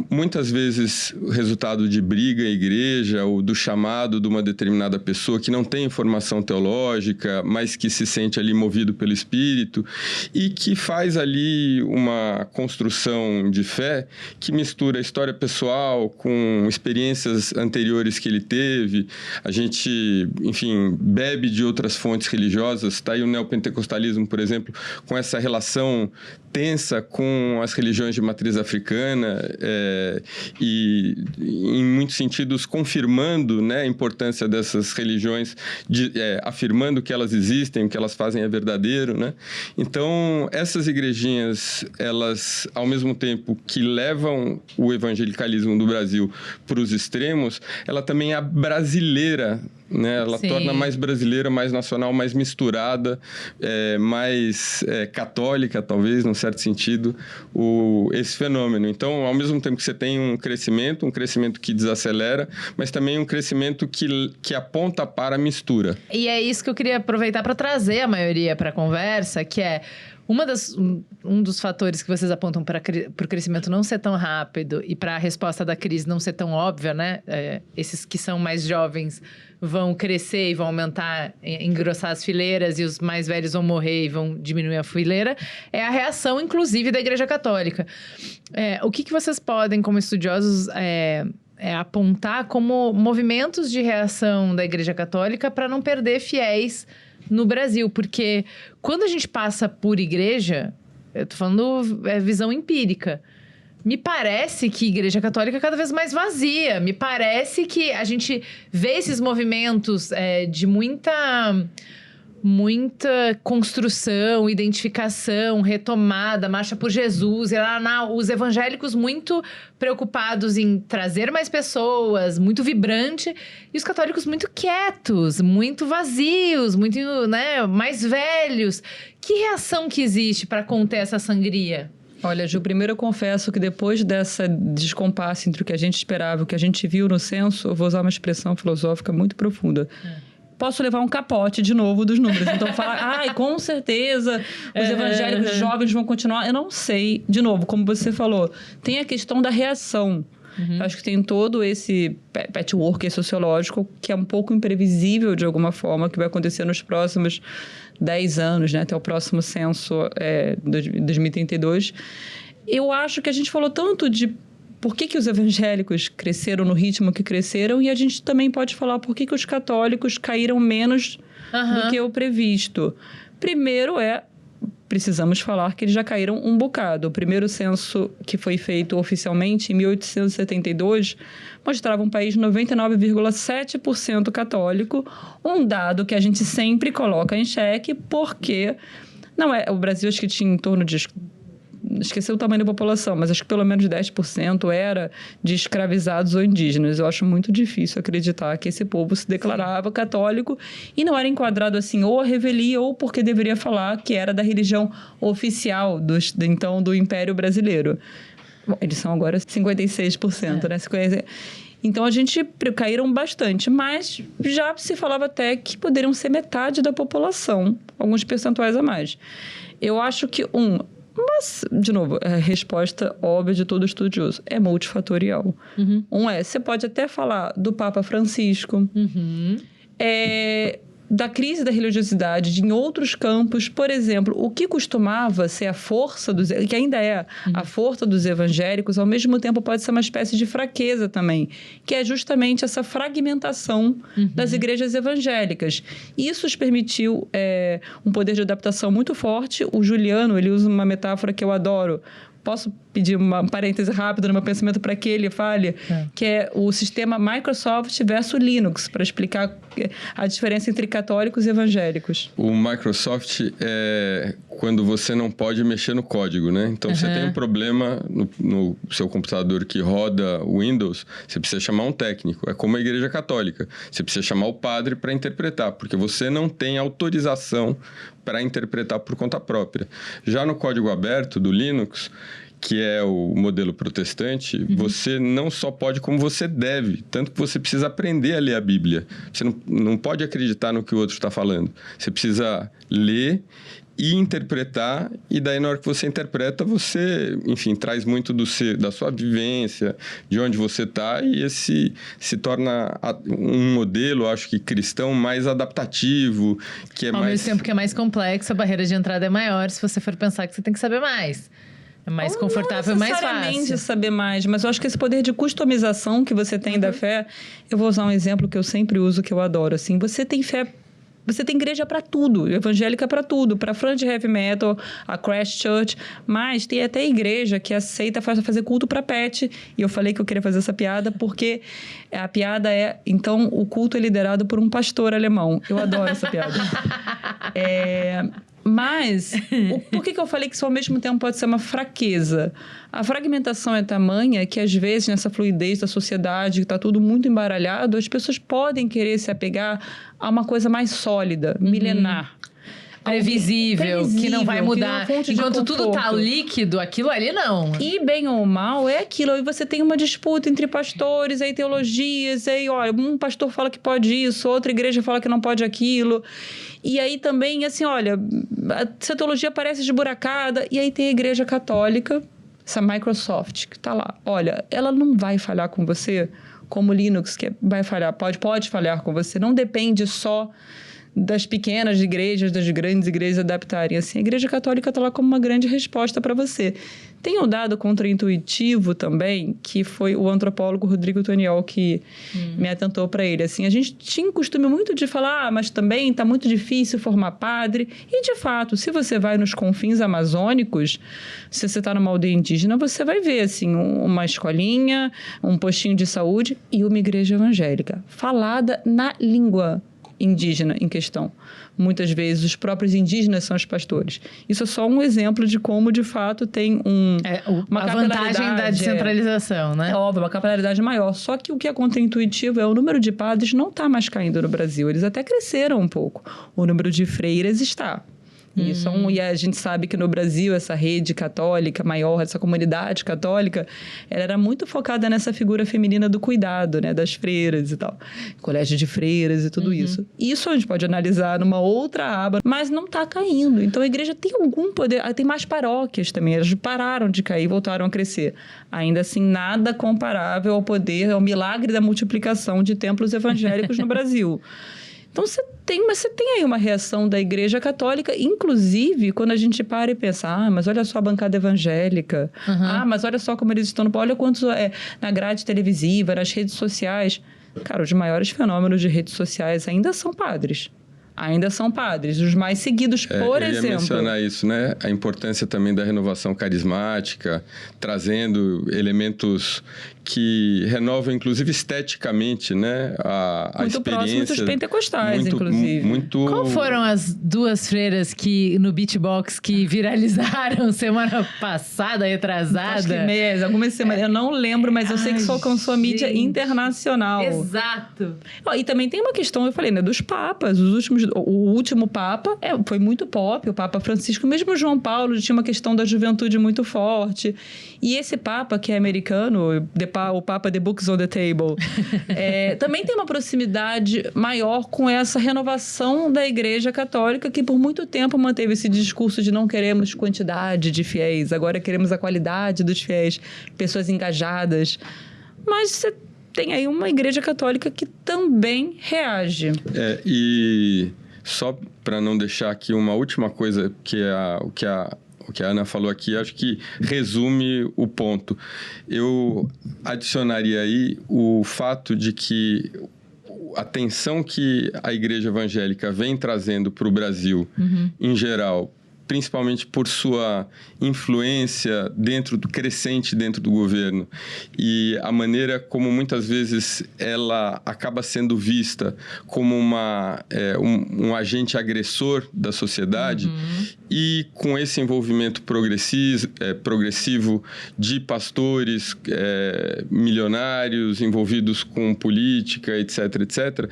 Muitas vezes resultado de briga em igreja ou do chamado de uma determinada pessoa que não tem formação teológica, mas que se sente ali movido pelo Espírito e que faz ali uma construção de fé que mistura a história pessoal com experiências anteriores que ele teve. A gente, enfim, bebe de outras fontes religiosas. Está aí o neopentecostalismo, por exemplo, com essa relação tensa com as religiões de matriz africana e, em muitos sentidos, confirmando, né, a importância dessas religiões, afirmando que elas existem, o que elas fazem é verdadeiro, né? Então, essas igrejinhas, elas, ao mesmo tempo que levam o evangelicalismo do Brasil para os extremos, ela também é brasileira, né? Ela torna mais brasileira, mais nacional, mais misturada, mais católica, talvez, num certo sentido, esse fenômeno. Então, ao mesmo tempo que você tem um crescimento que desacelera, mas também um crescimento que aponta para a mistura. E é isso que eu queria aproveitar para trazer a maioria para a conversa, que é um dos fatores que vocês apontam para o crescimento não ser tão rápido e para a resposta da crise não ser tão óbvia, né? Esses que são mais jovens vão crescer e vão aumentar, engrossar as fileiras, e os mais velhos vão morrer e vão diminuir a fileira, é a reação, inclusive, da Igreja Católica. O que vocês podem, como estudiosos, apontar como movimentos de reação da Igreja Católica para não perder fiéis no Brasil? Porque quando a gente passa por igreja, eu tô falando visão empírica, me parece que a Igreja Católica é cada vez mais vazia. Me parece que a gente vê esses movimentos de muita construção, identificação, retomada, marcha por Jesus. Os evangélicos muito preocupados em trazer mais pessoas, muito vibrante, e os católicos muito quietos, muito vazios, muito, né, mais velhos. Que reação que existe para conter essa sangria? Olha, Ju, primeiro eu confesso que depois dessa descompasse entre o que a gente esperava e o que a gente viu no censo, eu vou usar uma expressão filosófica muito profunda. Posso levar um capote de novo dos números. Então, falar, com certeza, os evangélicos jovens vão continuar. Eu não sei. De novo, como você falou, tem a questão da reação. Eu acho que tem todo esse patchwork sociológico que é um pouco imprevisível, de alguma forma, que vai acontecer nos próximos 10 anos, né? Até o próximo censo, 2032. Eu acho que a gente falou tanto de por que os evangélicos cresceram no ritmo que cresceram, e a gente também pode falar por que os católicos caíram menos do que o previsto. Primeiro precisamos falar que eles já caíram um bocado. O primeiro censo que foi feito oficialmente, em 1872, mostrava um país 99,7% católico, um dado que a gente sempre coloca em xeque, porque não é, o Brasil acho que tinha em torno de... Esqueci o tamanho da população, mas acho que pelo menos 10% era de escravizados ou indígenas. Eu acho muito difícil acreditar que esse povo se declarava católico e não era enquadrado assim ou a revelia ou porque deveria falar que era da religião oficial do Império Brasileiro. Bom, eles são agora 56%, né? Então, a gente caíram bastante, mas já se falava até que poderiam ser metade da população, alguns percentuais a mais. Eu acho que, mas, de novo, a resposta óbvia de todo estudioso é multifatorial. Você pode até falar do Papa Francisco, da crise da religiosidade em outros campos. Por exemplo, o que costumava ser a força que ainda é a força dos evangélicos, ao mesmo tempo pode ser uma espécie de fraqueza também, que é justamente essa fragmentação das igrejas evangélicas. Isso os permitiu um poder de adaptação muito forte. O Juliano, ele usa uma metáfora que eu adoro. Posso pedir um parêntese rápido no meu pensamento para que ele fale? Que é o sistema Microsoft versus Linux, para explicar a diferença entre católicos e evangélicos. O Microsoft é quando você não pode mexer no código, né? Então, você tem um problema no seu computador que roda Windows, você precisa chamar um técnico. É como a Igreja Católica. Você precisa chamar o padre para interpretar, porque você não tem autorização para interpretar por conta própria. Já no código aberto do Linux, que é o modelo protestante, você não só pode, como você deve. Tanto que você precisa aprender a ler a Bíblia. Você não pode acreditar no que o outro está falando. Você precisa ler e interpretar, e daí na hora que você interpreta, você, enfim, traz muito da sua vivência, de onde você está, e esse se torna um modelo, acho que cristão, mais adaptativo, que é Ao mesmo tempo que é mais complexo, a barreira de entrada é maior, se você for pensar que você tem que saber mais. É mais confortável e mais fácil. Não necessariamente saber mais, mas eu acho que esse poder de customização que você tem da fé... Eu vou usar um exemplo que eu sempre uso, que eu adoro, assim. Você tem fé... Você tem igreja para tudo, evangélica para tudo, para fã de heavy metal, a Crash Church, mas tem até igreja que aceita fazer culto para pet. E eu falei que eu queria fazer essa piada porque a piada é... Então, o culto é liderado por um pastor alemão. Eu adoro essa piada. Mas, por que eu falei que isso ao mesmo tempo pode ser uma fraqueza? A fragmentação é tamanha que, às vezes, nessa fluidez da sociedade, que está tudo muito embaralhado, as pessoas podem querer se apegar a uma coisa mais sólida, milenar. Previsível, que não vai mudar. Enquanto tudo tá conforto. líquido, aquilo ali não. E bem ou mal é aquilo. Aí você tem uma disputa entre pastores, aí teologias, aí olha, um pastor fala que pode isso, outra igreja fala que não pode aquilo. E aí também, assim, olha, essa teologia parece esburacada. E aí tem a igreja católica, essa Microsoft, que tá lá. Olha, ela não vai falhar com você como Linux, que vai falhar, pode falhar com você. Não depende só das pequenas igrejas, das grandes igrejas adaptarem. Assim, a Igreja Católica está lá como uma grande resposta para você. Tem um dado contraintuitivo também, que foi o antropólogo Rodrigo Toniol que me atentou para ele. Assim, a gente tinha um costume muito de falar, mas também está muito difícil formar padre. E, de fato, se você vai nos confins amazônicos, se você está numa aldeia indígena, você vai ver assim, uma escolinha, um postinho de saúde e uma igreja evangélica, falada na língua indígena em questão. Muitas vezes os próprios indígenas são os pastores. Isso é só um exemplo de como, de fato, tem uma a vantagem da descentralização, né? É óbvio, uma capilaridade maior. Só que o que é contraintuitivo é o número de padres não está mais caindo no Brasil. Eles até cresceram um pouco. O número de freiras está. Isso e a gente sabe que no Brasil essa rede católica maior, essa comunidade católica, ela era muito focada nessa figura feminina do cuidado, né, das freiras e tal, colégio de freiras e tudo isso. Isso a gente pode analisar numa outra aba, mas não está caindo. Então a igreja tem algum poder, tem mais paróquias também, elas pararam de cair, voltaram a crescer. Ainda assim, nada comparável ao poder, ao milagre da multiplicação de templos evangélicos no Brasil. Então, você tem aí uma reação da Igreja Católica, inclusive, quando a gente para e pensa, mas olha só a bancada evangélica, mas olha só como eles estão no... Olha quantos na grade televisiva, nas redes sociais. Cara, os maiores fenômenos de redes sociais ainda são padres. ainda são padres. Os mais seguidos, por eu exemplo... ia mencionar isso, né? A importância também da renovação carismática, trazendo elementos que renovam, inclusive, esteticamente, né? A muito experiência. Próximo dos pentecostais, inclusive. Qual foram as 2 freiras que, no Beatbox, que viralizaram semana passada, retrasada? Acho que algumas semanas. Eu não lembro, mas eu sei que isso alcançou a mídia internacional. Exato. E também tem uma questão, eu falei, né? Dos papas. O último papa foi muito pop, o Papa Francisco. Mesmo João Paulo tinha uma questão da juventude muito forte. E esse papa, que é americano, o Papa The Books on the Table, também tem uma proximidade maior com essa renovação da Igreja Católica, que por muito tempo manteve esse discurso de não queremos quantidade de fiéis, agora queremos a qualidade dos fiéis, pessoas engajadas. Mas você tem aí uma Igreja Católica que também reage. E só para não deixar aqui uma última coisa, o que a Ana falou aqui, acho que resume o ponto. Eu adicionaria aí o fato de que a tensão que a Igreja Evangélica vem trazendo para o Brasil, em geral, principalmente por sua influência crescente dentro do governo e a maneira como muitas vezes ela acaba sendo vista como um agente agressor da sociedade, e com esse envolvimento progressivo de pastores milionários envolvidos com política, etc.,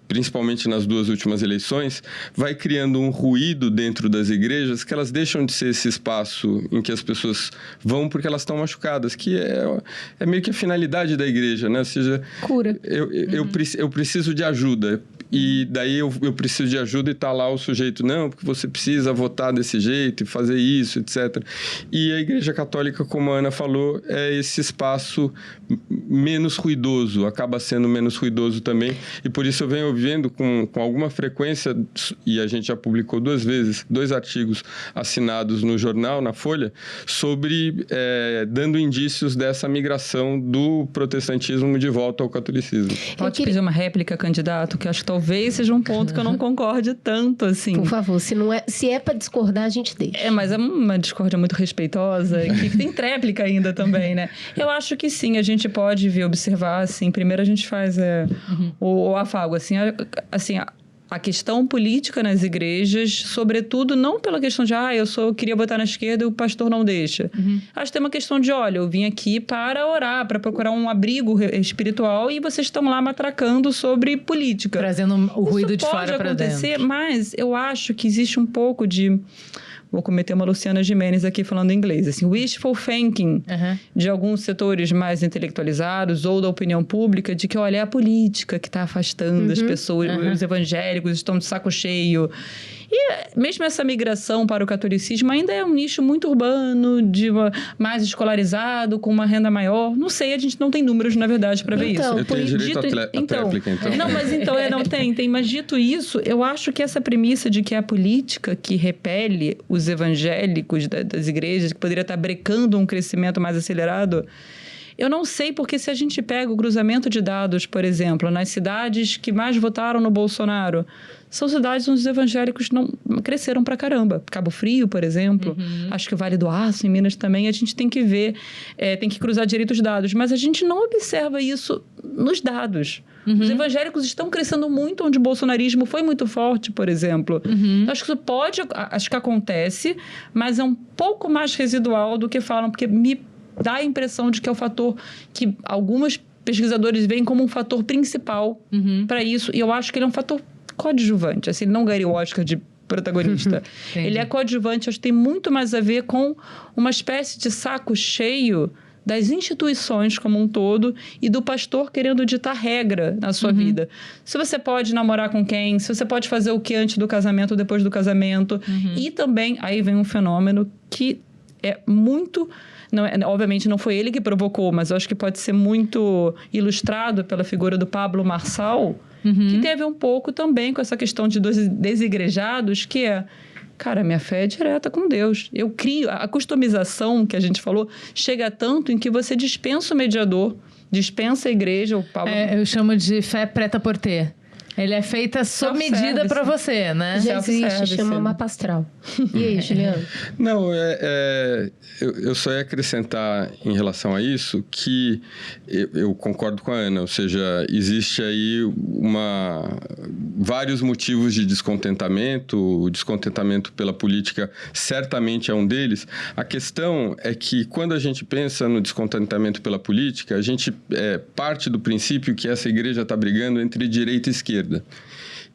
principalmente nas 2 últimas eleições, vai criando um ruído dentro das igrejas que elas deixam de ser esse espaço em que as pessoas vão porque elas estão machucadas, que é meio que a finalidade da igreja, né? Ou seja, cura. Eu preciso de ajuda. E daí eu preciso de ajuda e tá lá o sujeito, não, porque você precisa votar desse jeito e fazer isso, etc. E a Igreja Católica, como a Ana falou, é esse espaço menos ruidoso, acaba sendo menos ruidoso também. E por isso eu venho vendo com alguma frequência, e a gente já publicou 2 vezes, 2 artigos assinados no jornal, na Folha, sobre dando indícios dessa migração do protestantismo de volta ao catolicismo. Pode pedir uma réplica, candidato, que eu acho que talvez seja um ponto que eu não concorde tanto, assim. Por favor, se é para discordar, a gente deixa. Mas é uma discórdia muito respeitosa, que tem tréplica ainda também, né? Eu acho que sim, a gente pode observar, assim, primeiro a gente faz o afago, assim, a questão política nas igrejas, sobretudo não pela questão de eu queria votar na esquerda e o pastor não deixa. Acho que tem uma questão de, olha, eu vim aqui para orar, para procurar um abrigo espiritual e vocês estão lá matracando sobre política. Trazendo o ruído de fora para dentro. Isso pode acontecer, mas eu acho que existe um pouco de... Vou cometer uma Luciana Gimenez aqui falando em inglês. Assim, wishful thinking de alguns setores mais intelectualizados ou da opinião pública de que, olha, é a política que está afastando as pessoas, os evangélicos estão de saco cheio. E mesmo essa migração para o catolicismo ainda é um nicho muito urbano, mais escolarizado, com uma renda maior. Não sei, a gente não tem números, na verdade, para ver isso. Eu tenho direito à tréplica, então. Não, mas não tem. Mas dito isso, eu acho que essa premissa de que é a política que repele os evangélicos das igrejas, que poderia estar brecando um crescimento mais acelerado... Eu não sei, porque se a gente pega o cruzamento de dados, por exemplo, nas cidades que mais votaram no Bolsonaro, são cidades onde os evangélicos não cresceram pra caramba. Cabo Frio, por exemplo, acho que o Vale do Aço, em Minas também, a gente tem que ver, tem que cruzar direito os dados, mas a gente não observa isso nos dados. Os evangélicos estão crescendo muito onde o bolsonarismo foi muito forte, por exemplo. Acho que isso acho que acontece, mas é um pouco mais residual do que falam, porque me dá a impressão de que é o fator que alguns pesquisadores veem como um fator principal para isso. E eu acho que ele é um fator coadjuvante. Assim, ele não ganha o Oscar de protagonista. Ele é coadjuvante, acho que tem muito mais a ver com uma espécie de saco cheio das instituições como um todo e do pastor querendo ditar regra na sua vida. Se você pode namorar com quem, se você pode fazer o que antes do casamento ou depois do casamento. E também, aí vem um fenômeno que é muito... obviamente não foi ele que provocou, mas eu acho que pode ser muito ilustrado pela figura do Pablo Marçal, que teve um pouco também com essa questão de desigrejados, que é, cara, minha fé é direta com Deus. Eu crio, a customização que a gente falou, chega tanto em que você dispensa o mediador, dispensa a igreja, o Pablo... eu chamo de fé preta por ter. Ele é feita sob medida para você, né? Já existe, Self-service. chama mapa astral. E aí, Juliano? Não, eu só ia acrescentar em relação a isso que eu concordo com a Ana, ou seja, existe aí vários motivos de descontentamento, o descontentamento pela política certamente é um deles. A questão é que quando a gente pensa no descontentamento pela política, a gente parte do princípio que essa igreja está brigando entre direita e esquerda.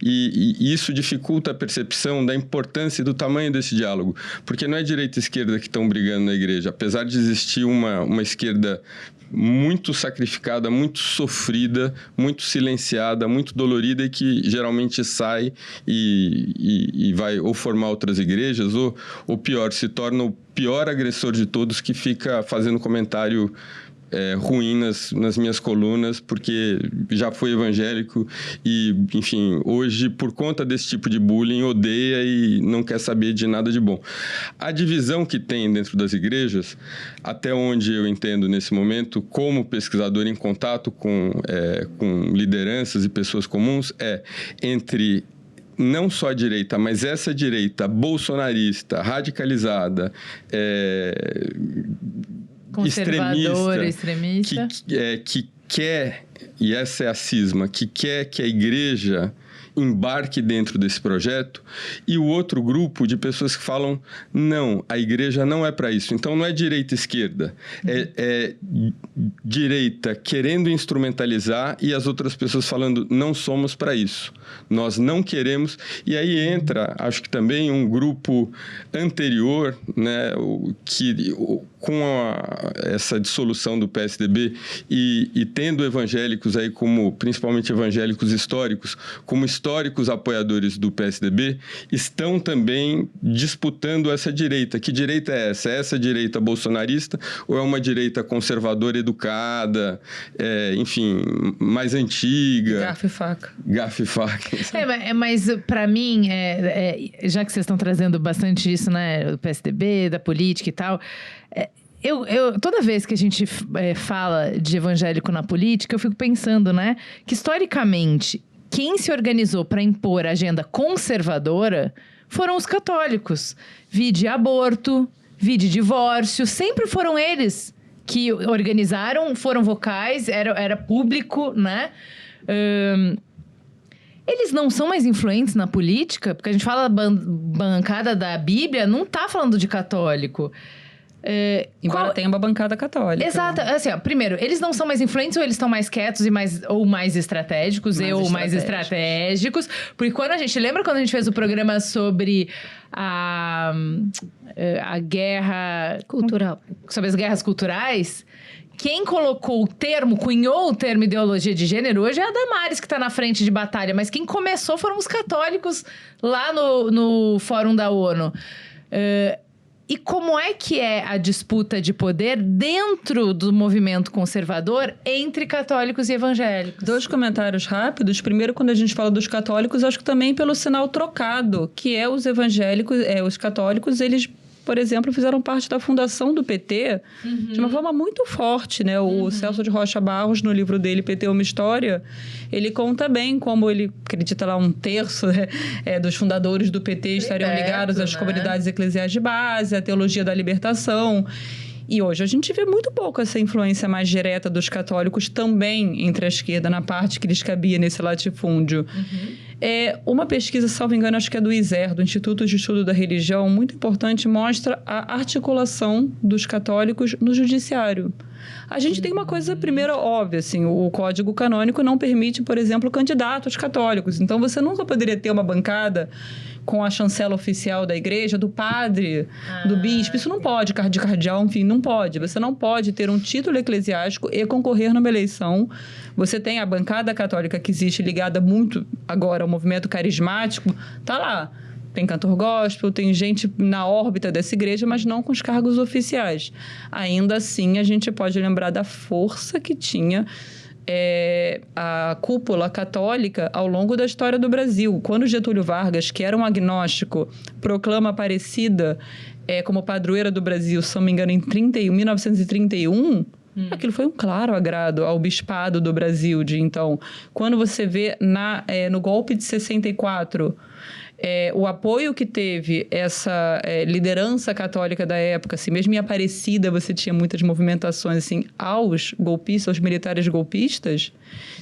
E isso dificulta a percepção da importância e do tamanho desse diálogo. Porque não é direita e esquerda que estão brigando na igreja. Apesar de existir uma esquerda muito sacrificada, muito sofrida, muito silenciada, muito dolorida e que geralmente sai e vai ou formar outras igrejas ou pior, se torna o pior agressor de todos que fica fazendo comentário ruim nas minhas colunas, porque já fui evangélico e, enfim, hoje, por conta desse tipo de bullying, odeia e não quer saber de nada de bom. A divisão que tem dentro das igrejas, até onde eu entendo nesse momento, como pesquisador em contato com lideranças e pessoas comuns, entre não só a direita, mas essa direita bolsonarista, radicalizada, extremista. Que quer, e essa é a cisma, que quer que a igreja embarque dentro desse projeto, e o outro grupo de pessoas que falam, não, a igreja não é para isso. Então, não é direita e esquerda, é direita querendo instrumentalizar e as outras pessoas falando, não somos para isso, nós não queremos. E aí entra, acho que também um grupo anterior, né, com essa dissolução do PSDB e tendo evangélicos aí principalmente evangélicos históricos, como históricos apoiadores do PSDB, estão também disputando essa direita. Que direita é essa? É essa direita bolsonarista ou é uma direita conservadora, educada, enfim, mais antiga? Garfo e faca. Garfo e faca. Mas para mim, já que vocês estão trazendo bastante isso, né, do PSDB, da política e tal, toda vez que a gente fala de evangélico na política, eu fico pensando, né, que historicamente quem se organizou para impor a agenda conservadora foram os católicos. Vide aborto, vide divórcio, sempre foram eles que organizaram, foram vocais, era público, né? Eles não são mais influentes na política, porque a gente fala bancada da Bíblia, não tá falando de católico. Embora tenha uma bancada católica. Exato. Assim, ó, primeiro, eles não são mais influentes ou eles estão mais quietos ou mais estratégicos? Mais estratégicos. Porque lembra quando a gente fez o programa sobre a guerra... Cultural. Sobre as guerras culturais? Quem cunhou o termo ideologia de gênero hoje é a Damares, que está na frente de batalha. Mas quem começou foram os católicos lá no Fórum da ONU. E como é que é a disputa de poder dentro do movimento conservador entre católicos e evangélicos? 2 comentários rápidos. Primeiro, quando a gente fala dos católicos, acho que também pelo sinal trocado, que é os evangélicos, os católicos, eles, por exemplo, fizeram parte da fundação do PT de uma forma muito forte, né? O Celso de Rocha Barros, no livro dele, PT Uma História, ele conta bem como ele acredita lá 1/3 dos fundadores do PT estariam ligados às comunidades eclesiais de base, à teologia da libertação. E hoje a gente vê muito pouco essa influência mais direta dos católicos também entre a esquerda, na parte que lhes cabia nesse latifúndio. Uma pesquisa, salvo engano, acho que é do ISER, do Instituto de Estudo da Religião, muito importante, mostra a articulação dos católicos no judiciário. A gente tem uma coisa, primeiro, óbvia, assim, o Código Canônico não permite, por exemplo, candidatos católicos. Então, você nunca poderia ter uma bancada com a chancela oficial da igreja, do padre, do bispo. Isso não pode, de cardeal, enfim, não pode. Você não pode ter um título eclesiástico e concorrer numa eleição. Você tem a bancada católica que existe ligada muito agora ao movimento carismático, tá lá. Tem cantor gospel, tem gente na órbita dessa igreja, mas não com os cargos oficiais. Ainda assim, a gente pode lembrar da força que tinha a cúpula católica ao longo da história do Brasil. Quando Getúlio Vargas, que era um agnóstico, proclama Aparecida como padroeira do Brasil, se não me engano, em 1931... Aquilo foi um claro agrado ao bispado do Brasil. Então, quando você vê no golpe de 64... o apoio que teve essa liderança católica da época, assim, mesmo em Aparecida você tinha muitas movimentações assim, aos golpistas, aos militares golpistas.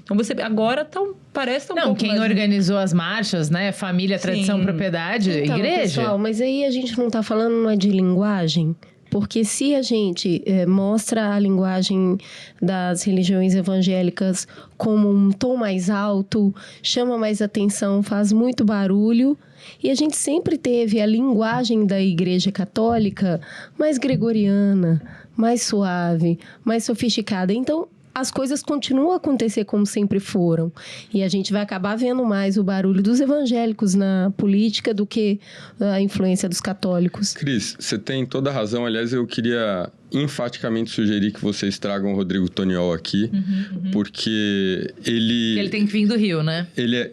Então você agora parece um pouco quem organizou as marchas, né? Família, tradição, propriedade, então, igreja. Pessoal, mas aí a gente não está falando não é de linguagem? Porque se a gente mostra a linguagem das religiões evangélicas como um tom mais alto, chama mais atenção, faz muito barulho, e a gente sempre teve a linguagem da Igreja Católica mais gregoriana, mais suave, mais sofisticada. Então, as coisas continuam a acontecer como sempre foram. E a gente vai acabar vendo mais o barulho dos evangélicos na política do que a influência dos católicos. Cris, você tem toda a razão. Aliás, eu queria enfaticamente sugerir que vocês tragam o Rodrigo Toniol aqui, porque ele tem que vir do Rio, né? Ele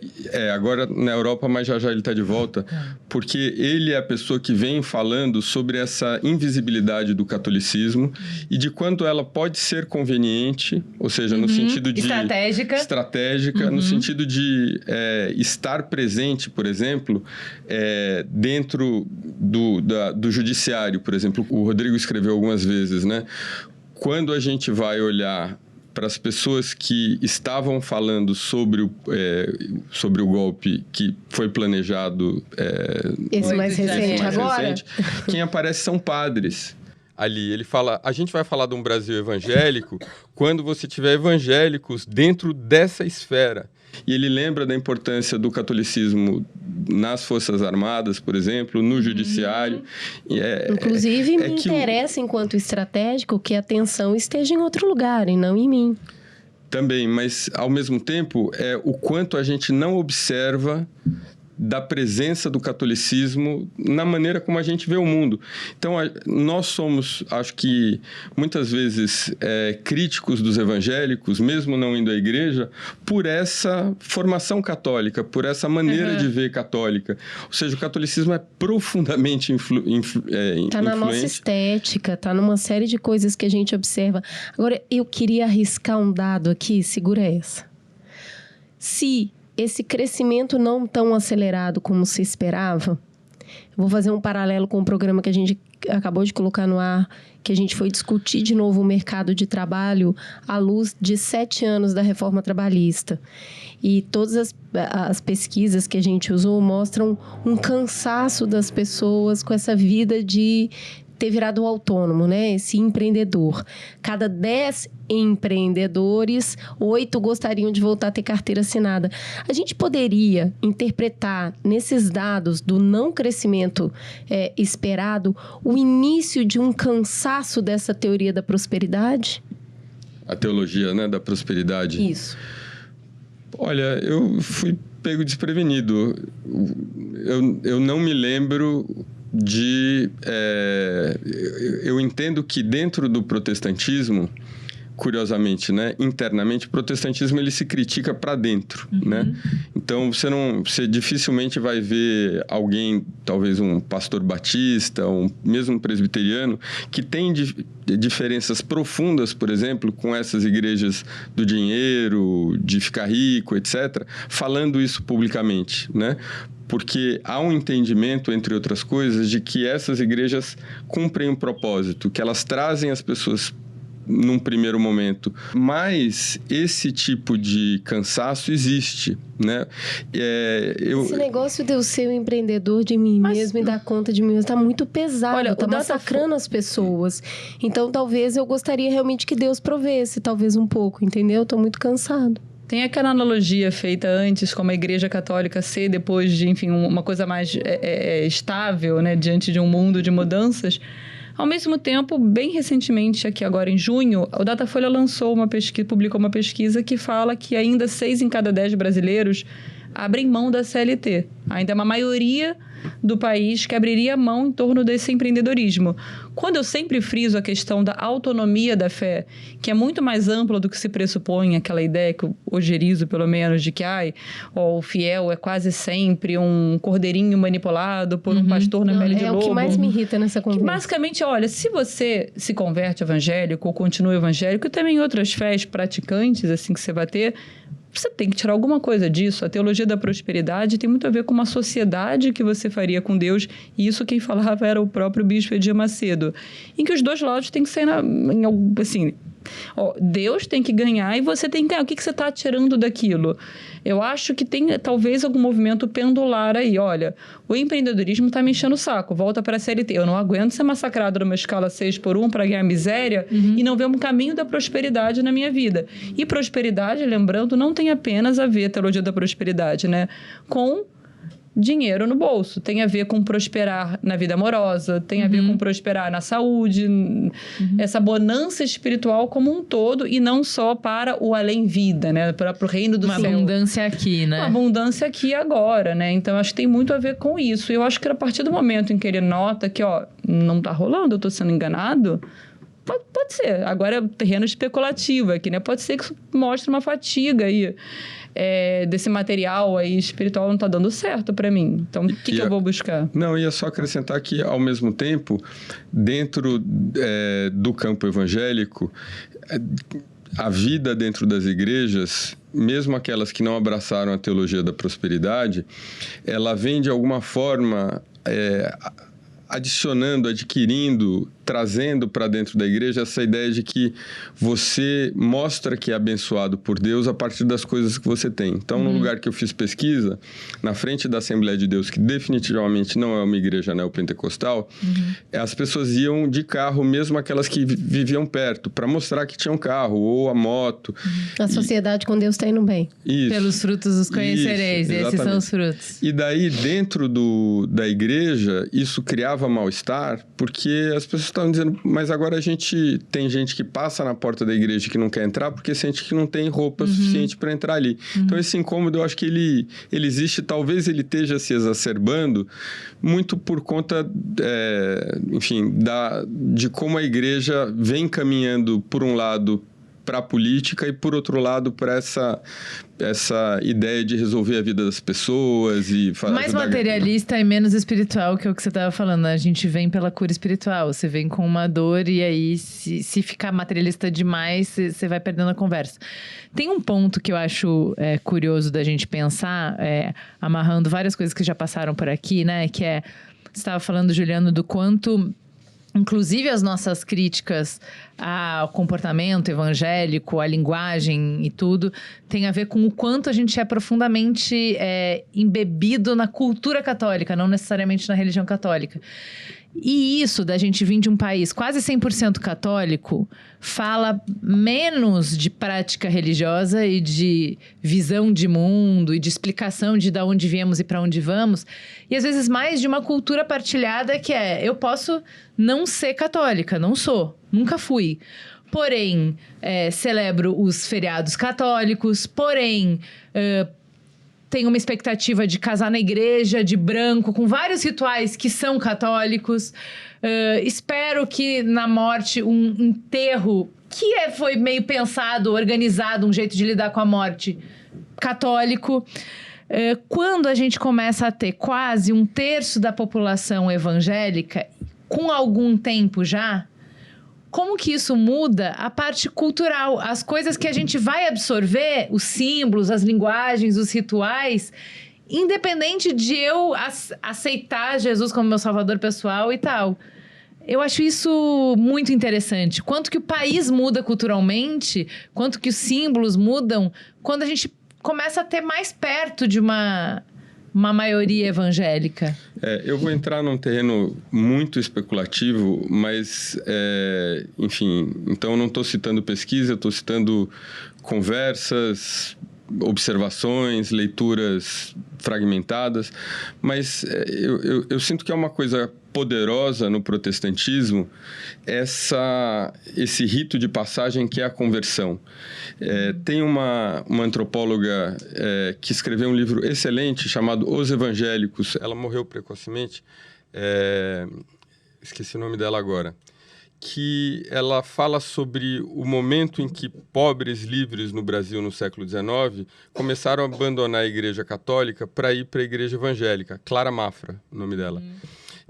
agora na Europa, mas já ele está de volta, porque ele é a pessoa que vem falando sobre essa invisibilidade do catolicismo e de quanto ela pode ser conveniente, ou seja, no sentido de... Estratégica, no sentido de estar presente, por exemplo, dentro do judiciário, por exemplo. O Rodrigo escreveu algumas vezes, né? Quando a gente vai olhar para as pessoas que estavam falando sobre o golpe que foi planejado... Esse mais recente agora? Quem aparece são padres. Ali, ele fala, a gente vai falar de um Brasil evangélico quando você tiver evangélicos dentro dessa esfera. E ele lembra da importância do catolicismo nas Forças Armadas, por exemplo, no Judiciário. Inclusive, me interessa, enquanto estratégico, que a atenção esteja em outro lugar e não em mim. Também, mas, ao mesmo tempo, o quanto a gente não observa da presença do catolicismo na maneira como a gente vê o mundo. Então, nós somos, acho que, muitas vezes críticos dos evangélicos, mesmo não indo à igreja, por essa formação católica, por essa maneira de ver católica. Ou seja, o catolicismo é profundamente influente. Está na nossa estética, está numa série de coisas que a gente observa. Agora, eu queria arriscar um dado aqui, segura essa. Se esse crescimento não tão acelerado como se esperava, vou fazer um paralelo com o programa que a gente acabou de colocar no ar, que a gente foi discutir de novo o mercado de trabalho à luz de 7 anos da reforma trabalhista. E todas as pesquisas que a gente usou mostram um cansaço das pessoas com essa vida de ter virado autônomo, né? Esse empreendedor. Cada 10 empreendedores, 8 gostariam de voltar a ter carteira assinada. A gente poderia interpretar nesses dados do não crescimento esperado o início de um cansaço dessa teoria da prosperidade? A teologia, né, da prosperidade. Isso. Olha, eu fui pego desprevenido. Eu não me lembro eu entendo que dentro do protestantismo, curiosamente, né, internamente, o protestantismo ele se critica para dentro, né? Então você dificilmente vai ver alguém, talvez um pastor batista, mesmo um presbiteriano, que tem diferenças profundas, por exemplo, com essas igrejas do dinheiro, de ficar rico, etc., falando isso publicamente, né? Porque há um entendimento, entre outras coisas, de que essas igrejas cumprem um propósito, que elas trazem as pessoas num primeiro momento. Mas esse tipo de cansaço existe, né? Esse negócio de eu ser um empreendedor de mim mesmo e dar conta de mim mesmo está muito pesado, está massacrando as pessoas. Então, talvez eu gostaria realmente que Deus provesse, talvez um pouco, entendeu? Estou muito cansado. Tem aquela analogia feita antes, como a Igreja Católica ser, depois de, enfim, uma coisa mais estável, né, diante de um mundo de mudanças. Ao mesmo tempo, bem recentemente, aqui agora em junho, o Datafolha lançou publicou uma pesquisa que fala que ainda 6 em cada 10 brasileiros abrem mão da CLT. Ainda é uma maioria do país que abriria mão em torno desse empreendedorismo. Quando eu sempre friso a questão da autonomia da fé, que é muito mais ampla do que se pressupõe, aquela ideia que eu ojerizo, pelo menos, de que o fiel é quase sempre um cordeirinho manipulado por um pastor na pele de lobo. É o que mais me irrita nessa conversa. Basicamente, olha, se você se converte evangélico ou continua evangélico, e também outras fés praticantes, assim, que você vai ter, você tem que tirar alguma coisa disso. A teologia da prosperidade tem muito a ver com uma sociedade que você faria com Deus, e isso quem falava era o próprio bispo Edir Macedo, em que os dois lados têm que ser, assim, Deus tem que ganhar e você tem que ganhar. O que você está tirando daquilo? Eu acho que tem talvez algum movimento pendular aí. Olha, o empreendedorismo está me enchendo o saco, volta para a CLT. Eu não aguento ser massacrado numa escala 6x1 para ganhar miséria e não ver um caminho da prosperidade na minha vida. E prosperidade, lembrando, não tem apenas a ver, a teologia da prosperidade, né, com dinheiro no bolso. Tem a ver com prosperar na vida amorosa, tem a ver com prosperar na saúde, essa bonança espiritual como um todo, e não só para o além-vida, né? Para o reino do céu. Uma abundância aqui, né? Uma abundância aqui e agora, né? Então, acho que tem muito a ver com isso. Eu acho que a partir do momento em que ele nota que, não tá rolando, eu tô sendo enganado, pode ser. Agora é terreno especulativo aqui, né? Pode ser que isso mostre uma fatiga aí. Desse material aí espiritual não está dando certo para mim. Então, o que eu vou buscar? Não, ia só acrescentar que, ao mesmo tempo, dentro do campo evangélico, a vida dentro das igrejas, mesmo aquelas que não abraçaram a teologia da prosperidade, ela vem, de alguma forma, adicionando, adquirindo, trazendo para dentro da igreja essa ideia de que você mostra que é abençoado por Deus a partir das coisas que você tem. Então, no lugar que eu fiz pesquisa, na frente da Assembleia de Deus, que definitivamente não é uma igreja neopentecostal, as pessoas iam de carro, mesmo aquelas que viviam perto, para mostrar que tinham carro ou a moto. A sociedade com Deus está indo bem. Isso. Pelos frutos os conhecereis, esses são os frutos. E daí, dentro da igreja, isso criava mal-estar, porque as pessoas estavam dizendo, mas agora tem gente que passa na porta da igreja que não quer entrar porque sente que não tem roupa suficiente para entrar ali. Então, esse incômodo, eu acho que ele existe, talvez ele esteja se exacerbando muito por conta, enfim, de como a igreja vem caminhando, por um lado, para a política e, por outro lado, para essa ideia de resolver a vida das pessoas e mais materialista e menos espiritual, que é o que você estava falando. A gente vem pela cura espiritual. Você vem com uma dor e aí, se ficar materialista demais, você vai perdendo a conversa. Tem um ponto que eu acho curioso da gente pensar, amarrando várias coisas que já passaram por aqui, né? Que você estava falando, Juliano, do quanto... Inclusive, as nossas críticas ao comportamento evangélico, à linguagem e tudo, tem a ver com o quanto a gente é profundamente embebido na cultura católica, não necessariamente na religião católica. E isso da gente vir de um país quase 100% católico fala menos de prática religiosa e de visão de mundo e de explicação de onde viemos e para onde vamos. E às vezes mais de uma cultura partilhada que eu posso não ser católica, não sou, nunca fui. Porém, celebro os feriados católicos, porém... tenho uma expectativa de casar na igreja, de branco, com vários rituais que são católicos. Espero que na morte um enterro que foi meio pensado, organizado, um jeito de lidar com a morte católico. Quando a gente começa a ter quase 1/3 da população evangélica, com algum tempo já, como que isso muda a parte cultural? As coisas que a gente vai absorver, os símbolos, as linguagens, os rituais, independente de eu aceitar Jesus como meu salvador pessoal e tal. Eu acho isso muito interessante. Quanto que o país muda culturalmente, quanto que os símbolos mudam, quando a gente começa a ter mais perto de uma maioria evangélica. Eu vou entrar num terreno muito especulativo, mas, enfim, então eu não estou citando pesquisa, eu estou citando conversas, observações, leituras fragmentadas, mas eu sinto que é uma coisa poderosa no protestantismo esse rito de passagem que é a conversão. Tem uma antropóloga que escreveu um livro excelente chamado Os Evangélicos. Ela morreu precocemente, esqueci o nome dela agora, que ela fala sobre o momento em que pobres livres no Brasil no século XIX começaram a abandonar a Igreja Católica para ir para a Igreja Evangélica. Clara Mafra, o nome dela.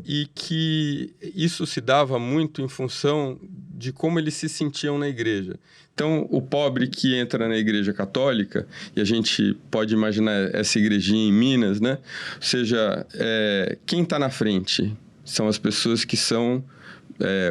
E que isso se dava muito em função de como eles se sentiam na igreja. Então, o pobre que entra na Igreja Católica, e a gente pode imaginar essa igrejinha em Minas, né? Ou seja, quem está na frente são as pessoas que são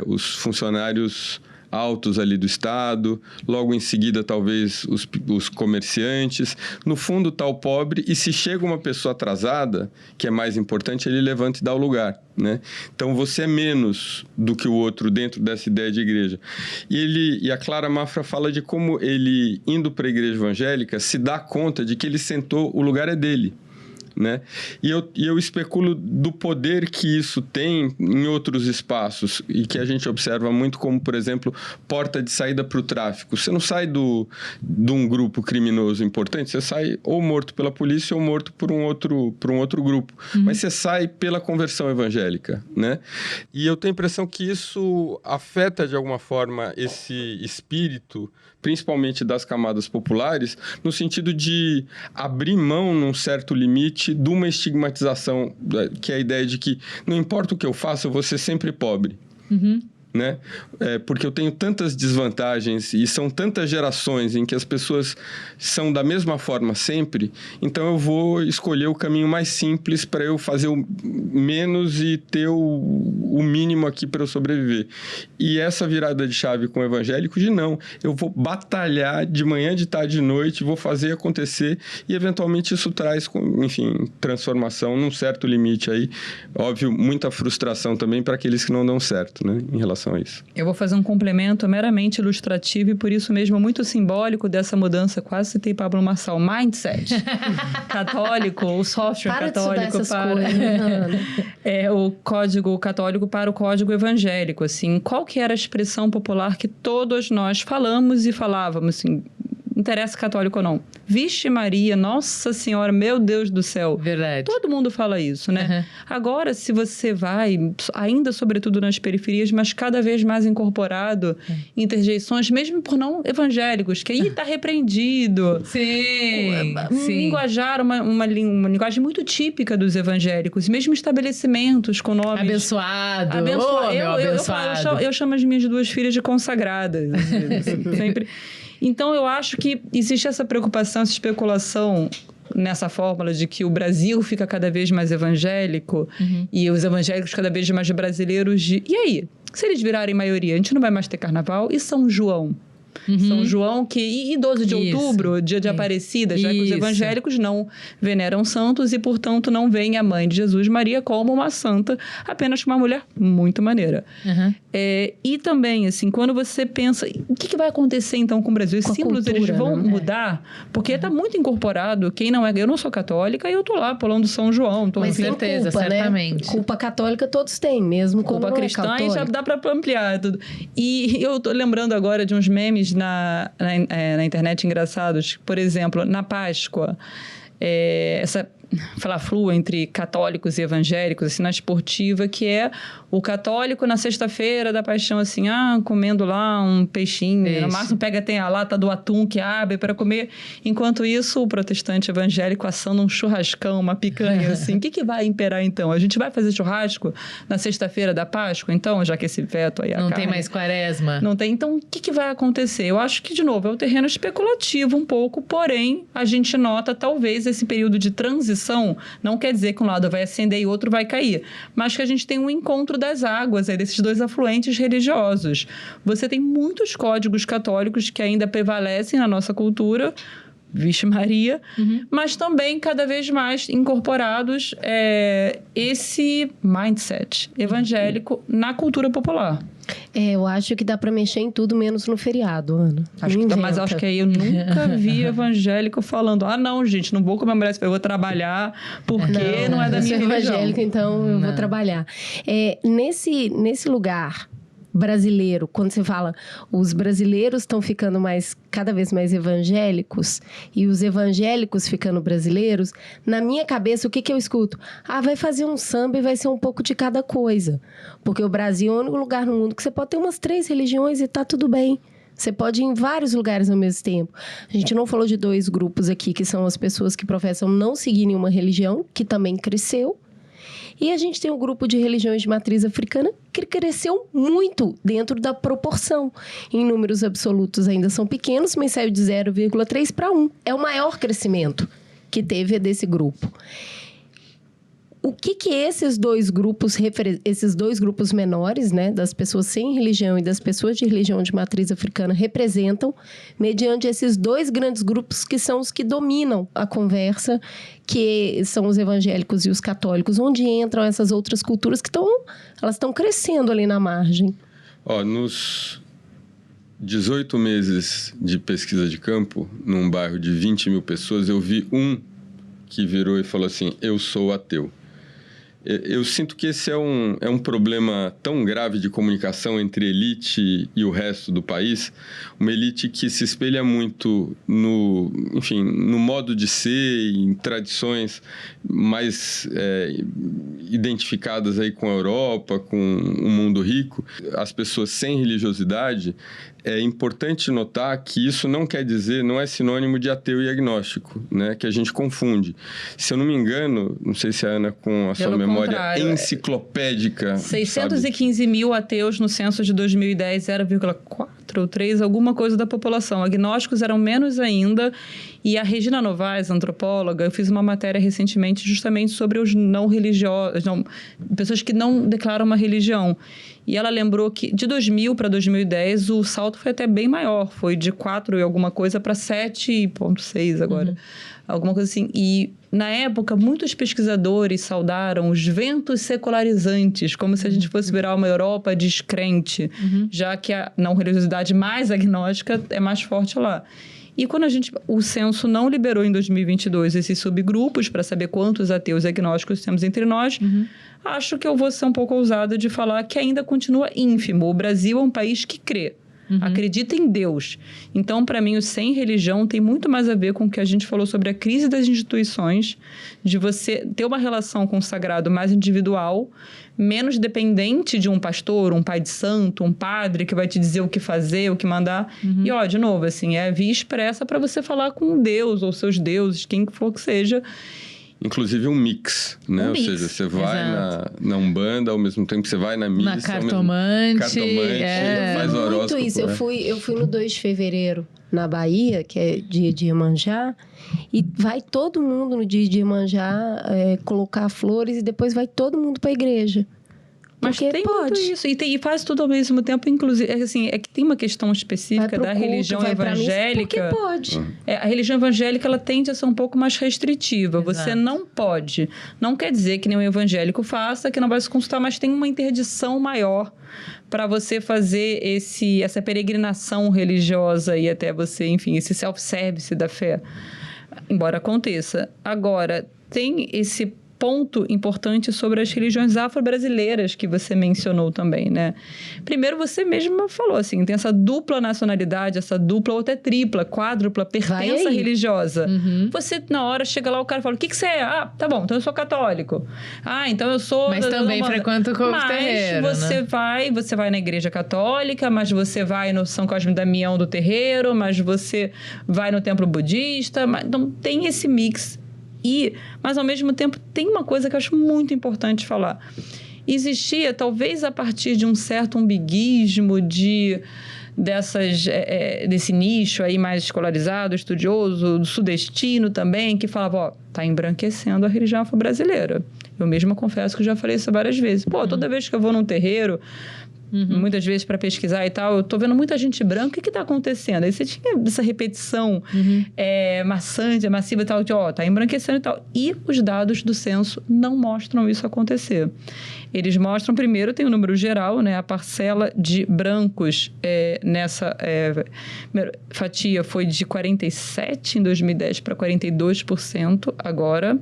os funcionários altos ali do Estado, logo em seguida talvez os comerciantes, no fundo está o pobre, e se chega uma pessoa atrasada, que é mais importante, ele levanta e dá o lugar, né? Então você é menos do que o outro dentro dessa ideia de igreja. E a Clara Mafra fala de como ele, indo para a igreja evangélica, se dá conta de que ele sentou, o lugar é dele, né? E eu especulo do poder que isso tem em outros espaços e que a gente observa muito como, por exemplo, porta de saída para o tráfico. Você não sai de um grupo criminoso importante, você sai ou morto pela polícia ou morto por um outro grupo. Mas você sai pela conversão evangélica, né? E eu tenho a impressão que isso afeta de alguma forma esse espírito, principalmente das camadas populares, no sentido de abrir mão, num certo limite, de uma estigmatização, que é a ideia de que não importa o que eu faça, eu vou ser sempre pobre. Né? Porque eu tenho tantas desvantagens e são tantas gerações em que as pessoas são da mesma forma sempre, então eu vou escolher o caminho mais simples para eu fazer o menos e ter o mínimo aqui para eu sobreviver. E essa virada de chave com o evangélico de não, eu vou batalhar de manhã, de tarde, de noite, vou fazer acontecer, e eventualmente isso traz, enfim, transformação num certo limite aí. Óbvio, muita frustração também para aqueles que não dão certo, né, em relação a isso. Eu vou fazer um complemento meramente ilustrativo e por isso mesmo muito simbólico dessa mudança. Quase citei Pablo Marçal. Mindset católico, o software católico para o código católico para o código evangélico. Assim, qual que era a expressão popular que todos nós falamos e falávamos, assim, interessa católico ou não? Vixe Maria, Nossa Senhora, meu Deus do céu. Verdade. Todo mundo fala isso, né? Agora, se você vai, ainda sobretudo nas periferias, mas cada vez mais incorporado, interjeições, mesmo por não evangélicos, que aí está repreendido. Sim. Linguajar, uma linguagem muito típica dos evangélicos, mesmo estabelecimentos com nomes... Abençoado. Abençoado. Eu chamo as minhas duas filhas de consagradas. Sempre... Então, eu acho que existe essa preocupação, essa especulação nessa fórmula de que o Brasil fica cada vez mais evangélico e os evangélicos cada vez mais brasileiros. E aí? Se eles virarem maioria, a gente não vai mais ter carnaval? E São João? São João, e 12 de outubro, dia de Aparecida, já que os evangélicos não veneram santos e, portanto, não veem a mãe de Jesus, Maria, como uma santa, apenas uma mulher muito maneira. E também, assim, quando você pensa, o que vai acontecer, então, com o Brasil? Os símbolos, eles vão mudar? Porque está muito incorporado, quem não é... Eu não sou católica e eu tô lá pulando São João. Mas com certeza, culpa, certamente. Né? Culpa católica todos têm, mesmo quando culpa não cristã, é católica. já dá para ampliar tudo. E eu tô lembrando agora de uns memes na internet engraçados. Por exemplo, na Páscoa, essa fla-flu entre católicos e evangélicos, assim, na esportiva, que é o católico na sexta-feira da paixão, assim, comendo lá um peixinho, no máximo tem a lata do atum que abre para comer, enquanto isso o protestante evangélico assando um churrascão, uma picanha, assim. O que vai imperar, então? A gente vai fazer churrasco na sexta-feira da Páscoa, então, já que esse veto aí... Não tem mais quaresma. Não tem. Então, o que vai acontecer? Eu acho que, de novo, é um terreno especulativo um pouco, porém, a gente nota, talvez, esse período de transição, não quer dizer que um lado vai acender e o outro vai cair, mas que a gente tem um encontro das águas aí, desses dois afluentes religiosos. Você tem muitos códigos católicos que ainda prevalecem na nossa cultura, Vixe Maria, mas também cada vez mais incorporados esse mindset evangélico na cultura popular. Eu acho que dá pra mexer em tudo, menos no feriado, Ana. Mas acho que aí eu nunca vi evangélico falando: não, gente, não vou comemorar isso, eu vou trabalhar porque não é da minha religião. Eu sou evangélica, então eu vou trabalhar. Nesse lugar brasileiro, quando você fala os brasileiros estão ficando cada vez mais evangélicos e os evangélicos ficando brasileiros, na minha cabeça, o que eu escuto? Vai fazer um samba e vai ser um pouco de cada coisa. Porque o Brasil é o único lugar no mundo que você pode ter umas 3 religiões e tá tudo bem. Você pode ir em vários lugares ao mesmo tempo. A gente não falou de 2 grupos aqui, que são as pessoas que professam não seguir nenhuma religião, que também cresceu. E a gente tem um grupo de religiões de matriz africana que cresceu muito dentro da proporção. Em números absolutos ainda são pequenos, mas saiu de 0,3 para 1. É o maior crescimento que teve desse grupo. O que esses dois grupos menores, né, das pessoas sem religião e das pessoas de religião de matriz africana, representam, mediante esses 2 grandes grupos que são os que dominam a conversa, que são os evangélicos e os católicos, onde entram essas outras culturas que elas estão crescendo ali na margem. Nos 18 meses de pesquisa de campo, num bairro de 20 mil pessoas, eu vi um que virou e falou assim: eu sou ateu. Eu sinto que esse é um problema tão grave de comunicação entre elite e o resto do país. Uma elite que se espelha muito no modo de ser, em tradições mais identificadas aí com a Europa, com o mundo rico. As pessoas sem religiosidade, é importante notar que isso não é sinônimo de ateu e agnóstico, né? Que a gente confunde. Se eu não me engano, não sei se a Ana, com a sua memória enciclopédica... 615 mil ateus no censo de 2010, 0,4 ou 3, alguma coisa da população. Agnósticos eram menos ainda. E a Regina Novaes, antropóloga, eu fiz uma matéria recentemente justamente sobre os não religiosos, pessoas que não declaram uma religião. E ela lembrou que de 2000 para 2010 o salto foi até bem maior, foi de 4 e alguma coisa para 7,6 agora. Alguma coisa assim. E, na época, muitos pesquisadores saudaram os ventos secularizantes, como se a gente fosse virar uma Europa descrente, já que a não religiosidade mais agnóstica é mais forte lá. E quando o censo não liberou em 2022 esses subgrupos para saber quantos ateus e agnósticos temos entre nós, acho que eu vou ser um pouco ousada de falar que ainda continua ínfimo. O Brasil é um país que crê. Acredita em Deus. Então, para mim, o sem religião tem muito mais a ver com o que a gente falou sobre a crise das instituições, de você ter uma relação com o sagrado mais individual, menos dependente de um pastor, um pai de santo, um padre que vai te dizer o que fazer, o que mandar. E, de novo, assim, é a via expressa para você falar com Deus ou seus deuses, quem for que seja. Inclusive um mix, né? Ou seja, você vai na Umbanda, ao mesmo tempo que você vai na missa. Na cartomante. Faz horóscopo. Muito isso. Eu fui no 2 de fevereiro, na Bahia, que é dia de Iemanjá, e vai todo mundo no dia de Iemanjá colocar flores e depois vai todo mundo para a igreja. Mas porque tem pode. muito isso. E faz tudo ao mesmo tempo, inclusive... É que tem uma questão específica da religião evangélica. Porque pode. A religião evangélica, ela tende a ser um pouco mais restritiva. Exato. Você não pode. Não quer dizer que nenhum evangélico faça, que não vai se consultar, mas tem uma interdição maior para você fazer essa peregrinação religiosa e até você, enfim, esse self-service da fé. Embora aconteça. Agora, tem esse ponto importante sobre as religiões afro-brasileiras que você mencionou também, né? Primeiro, você mesma falou, assim, tem essa dupla nacionalidade, essa dupla ou até tripla, quádrupla pertença religiosa. Você, na hora, chega lá, o cara fala, o que você é? Tá bom, então eu sou católico. Então eu sou... Mas também frequento o terreiro, você vai na igreja católica, mas você vai no São Cosme e Damião do terreiro, mas você vai no templo budista, então tem esse mix. Mas, ao mesmo tempo, tem uma coisa que eu acho muito importante falar. Existia, talvez a partir de um certo umbiguismo desse nicho aí mais escolarizado, estudioso, sudestino também, que falava, tá embranquecendo a religião afro-brasileira. Eu mesma confesso que já falei isso várias vezes. Toda vez que eu vou num terreiro, muitas vezes para pesquisar e tal, eu tô vendo muita gente branca, o que tá acontecendo? Aí você tinha essa repetição maçante, massiva e tal, de tá embranquecendo e tal. E os dados do censo não mostram isso acontecer. Eles mostram, primeiro, tem o número geral, né? A parcela de brancos nessa fatia foi de 47% em 2010 para 42% agora.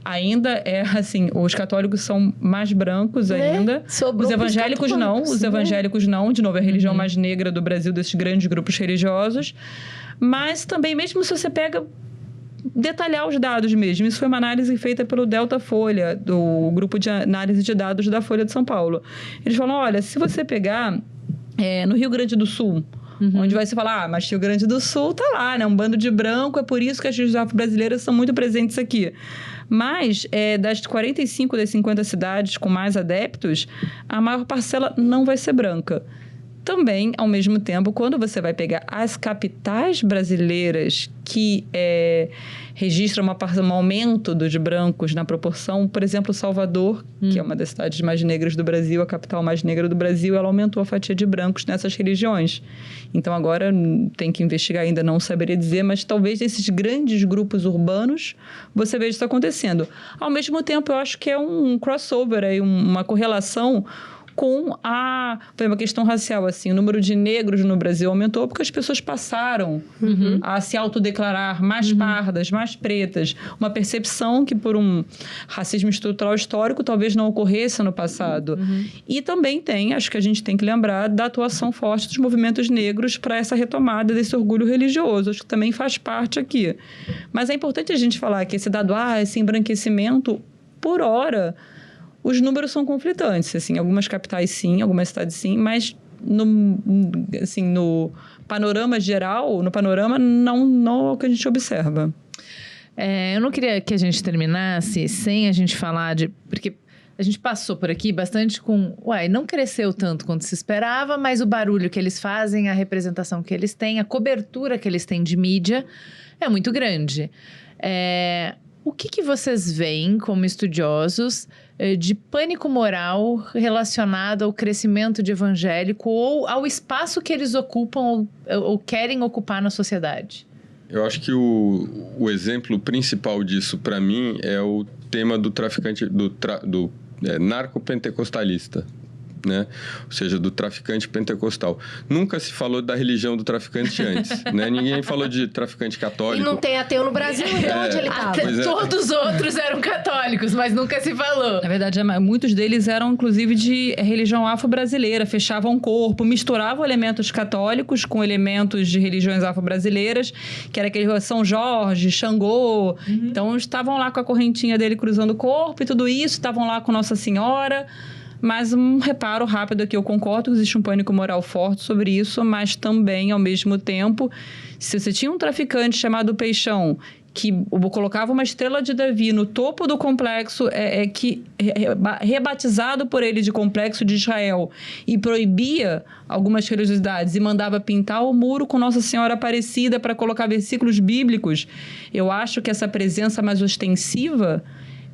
Ainda assim, os católicos são mais brancos ainda. Os evangélicos não. Os evangélicos não. De novo, é a religião mais negra do Brasil, desses grandes grupos religiosos. Mas também, mesmo se você pega... detalhar os dados mesmo. Isso foi uma análise feita pelo Delta Folha, do grupo de análise de dados da Folha de São Paulo. Eles falam, olha, se você pegar no Rio Grande do Sul, onde vai se falar, mas Rio Grande do Sul tá lá, né? Um bando de branco, é por isso que as religiões afro-brasileiras são muito presentes aqui. Mas, das 45 das 50 cidades com mais adeptos, a maior parcela não vai ser branca. Também, ao mesmo tempo, quando você vai pegar as capitais brasileiras que registram um aumento dos brancos na proporção, por exemplo, Salvador, que é uma das cidades mais negras do Brasil, a capital mais negra do Brasil, ela aumentou a fatia de brancos nessas religiões. Então, agora tem que investigar, ainda não saberia dizer, mas talvez nesses grandes grupos urbanos você veja isso acontecendo. Ao mesmo tempo, eu acho que é um crossover, uma correlação com uma questão racial, assim, o número de negros no Brasil aumentou porque as pessoas passaram a se autodeclarar mais pardas, mais pretas, uma percepção que por um racismo estrutural histórico talvez não ocorresse no passado. E também acho que a gente tem que lembrar da atuação forte dos movimentos negros para essa retomada desse orgulho religioso, acho que também faz parte aqui. Mas é importante a gente falar que esse dado, esse embranquecimento, por hora... Os números são conflitantes, assim, algumas capitais sim, algumas cidades sim, mas no panorama geral, não é o que a gente observa. Eu não queria que a gente terminasse sem a gente falar porque a gente passou por aqui bastante com... não cresceu tanto quanto se esperava, mas o barulho que eles fazem, a representação que eles têm, a cobertura que eles têm de mídia é muito grande. O que vocês veem como estudiosos de pânico moral relacionado ao crescimento de evangélico ou ao espaço que eles ocupam ou querem ocupar na sociedade? Eu acho que o exemplo principal disso, para mim, é o tema do traficante, do narcopentecostalista. Né? Ou seja, do traficante pentecostal. Nunca se falou da religião do traficante antes, né? Ninguém falou de traficante católico. E não tem ateu no Brasil, então onde ele estava? Todos os outros eram católicos, mas nunca se falou. Na verdade, muitos deles eram, inclusive, de religião afro-brasileira, fechavam o corpo, misturavam elementos católicos com elementos de religiões afro-brasileiras, que era aquele São Jorge, Xangô. Então, estavam lá com a correntinha dele cruzando o corpo e tudo isso, estavam lá com Nossa Senhora. Mas um reparo rápido aqui, eu concordo que existe um pânico moral forte sobre isso, mas também, ao mesmo tempo, se você tinha um traficante chamado Peixão, que colocava uma estrela de Davi no topo do complexo, rebatizado por ele de complexo de Israel, e proibia algumas religiosidades e mandava pintar o muro com Nossa Senhora Aparecida para colocar versículos bíblicos, eu acho que essa presença mais ostensiva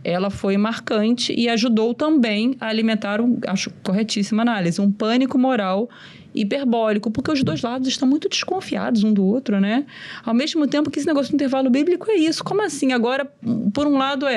ela foi marcante e ajudou também a alimentar, acho corretíssima análise, um pânico moral hiperbólico, porque os dois lados estão muito desconfiados um do outro, né? Ao mesmo tempo que esse negócio do intervalo bíblico é isso. Como assim? Agora, por um lado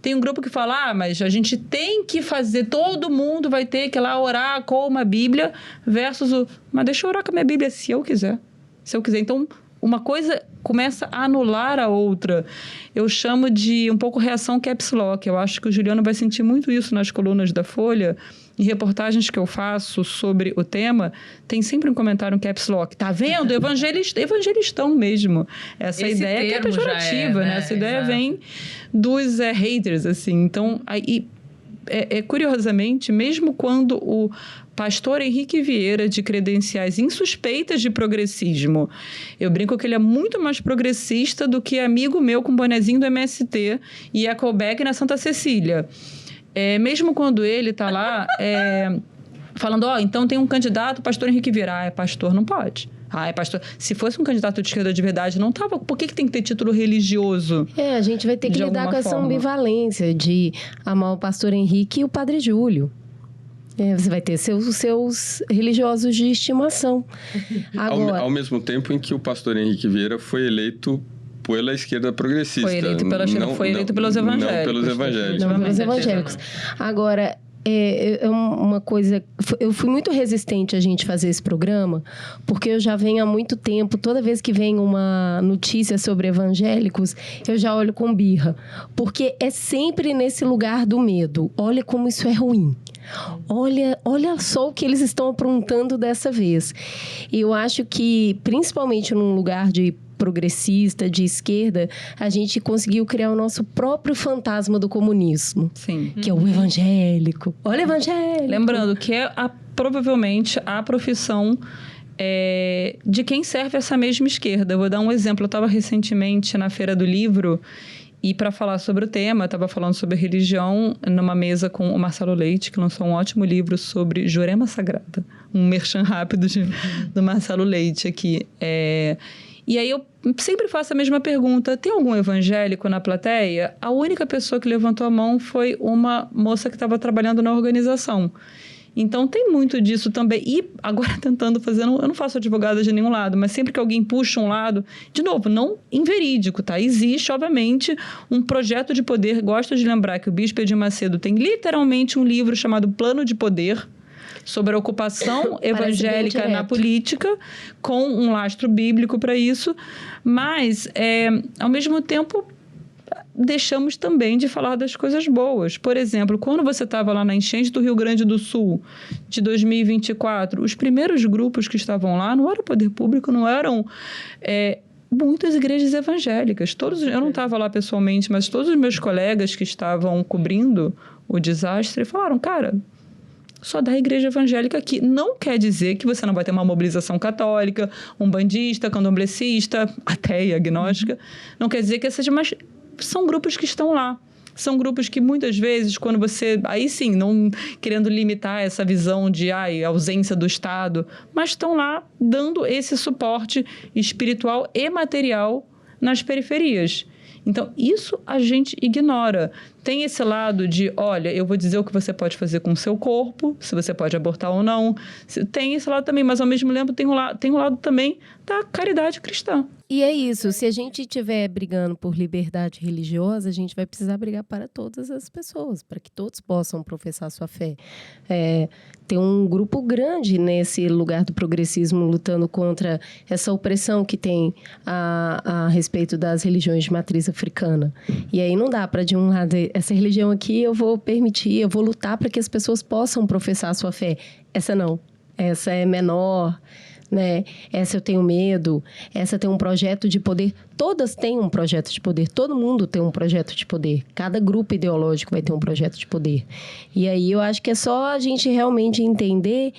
tem um grupo que fala, mas a gente tem que fazer, todo mundo vai ter que ir lá orar com uma Bíblia, versus mas deixa eu orar com a minha Bíblia se eu quiser. Se eu quiser. Então, uma coisa começa a anular a outra. Eu chamo de um pouco reação caps lock. Eu acho que o Juliano vai sentir muito isso nas colunas da Folha. Em reportagens que eu faço sobre o tema, tem sempre um comentário caps lock. Tá vendo? Evangelistão mesmo. Essa Esse ideia que é pejorativa, né? Essa ideia vem dos haters, assim. Então, aí, curiosamente, mesmo quando o pastor Henrique Vieira, de credenciais insuspeitas de progressismo, eu brinco que ele é muito mais progressista do que amigo meu com bonezinho do MST e Ecoback na Santa Cecília. Mesmo quando ele está lá falando, então tem um candidato, pastor Henrique Vieira. Pastor não pode. É pastor. Se fosse um candidato de esquerda de verdade, não tava. Por que tem que ter título religioso? A gente vai ter que lidar com essa ambivalência de amar o pastor Henrique e o padre Júlio. Você vai ter seus religiosos de estimação. Agora, ao mesmo tempo em que o pastor Henrique Vieira foi eleito pela esquerda progressista. Foi eleito pelos evangélicos. Não pelos evangélicos. Não pelos evangélicos. Agora, é uma coisa... Eu fui muito resistente a gente fazer esse programa, porque eu já venho há muito tempo, toda vez que vem uma notícia sobre evangélicos, eu já olho com birra. Porque é sempre nesse lugar do medo. Olha como isso é ruim. Olha só o que eles estão aprontando dessa vez. E eu acho que, principalmente num lugar de progressista, de esquerda, a gente conseguiu criar o nosso próprio fantasma do comunismo. Sim. Que é o evangélico. Olha, evangélico. Lembrando que é provavelmente a profissão de quem serve essa mesma esquerda. Eu vou dar um exemplo. Eu estava recentemente na Feira do Livro e, para falar sobre o tema, estava falando sobre religião numa mesa com o Marcelo Leite, que lançou um ótimo livro sobre Jurema Sagrada. Um merchan rápido do Marcelo Leite aqui. E aí eu sempre faço a mesma pergunta. Tem algum evangélico na plateia? A única pessoa que levantou a mão foi uma moça que estava trabalhando na organização. Então, tem muito disso também. E agora tentando fazer... Eu não faço advogada de nenhum lado, mas sempre que alguém puxa um lado... De novo, não inverídico, tá? Existe, obviamente, um projeto de poder. Gosto de lembrar que o Bispo Edir Macedo tem literalmente um livro chamado Plano de Poder, sobre a ocupação evangélica na política, com um lastro bíblico para isso. Mas, ao mesmo tempo, deixamos também de falar das coisas boas. Por exemplo, quando você estava lá na enchente do Rio Grande do Sul, de 2024, os primeiros grupos que estavam lá não eram poder público, não eram... muitas igrejas evangélicas. Eu não estava lá pessoalmente, mas todos os meus colegas que estavam cobrindo o desastre falaram, cara... Só da igreja evangélica aqui. Não quer dizer que você não vai ter uma mobilização católica, um bandista, candomblessista, ateia, agnóstica. Não quer dizer que seja, mas são grupos que estão lá. São grupos que muitas vezes, quando você... Aí sim, não querendo limitar essa visão de ausência do Estado, mas estão lá dando esse suporte espiritual e material nas periferias. Então, isso a gente ignora. Tem esse lado de, olha, eu vou dizer o que você pode fazer com o seu corpo, se você pode abortar ou não. Tem esse lado também, mas ao mesmo tempo tem um lado também da caridade cristã. E é isso, se a gente estiver brigando por liberdade religiosa, a gente vai precisar brigar para todas as pessoas, para que todos possam professar sua fé. Tem um grupo grande nesse lugar do progressismo lutando contra essa opressão que tem a respeito das religiões de matriz africana. E aí não dá para, de um lado, essa religião aqui eu vou permitir, eu vou lutar para que as pessoas possam professar a sua fé. Essa não, essa é menor... né? Essa eu tenho medo, essa tem um projeto de poder. Todas têm um projeto de poder, todo mundo tem um projeto de poder. Cada grupo ideológico vai ter um projeto de poder. E aí eu acho que é só a gente realmente entender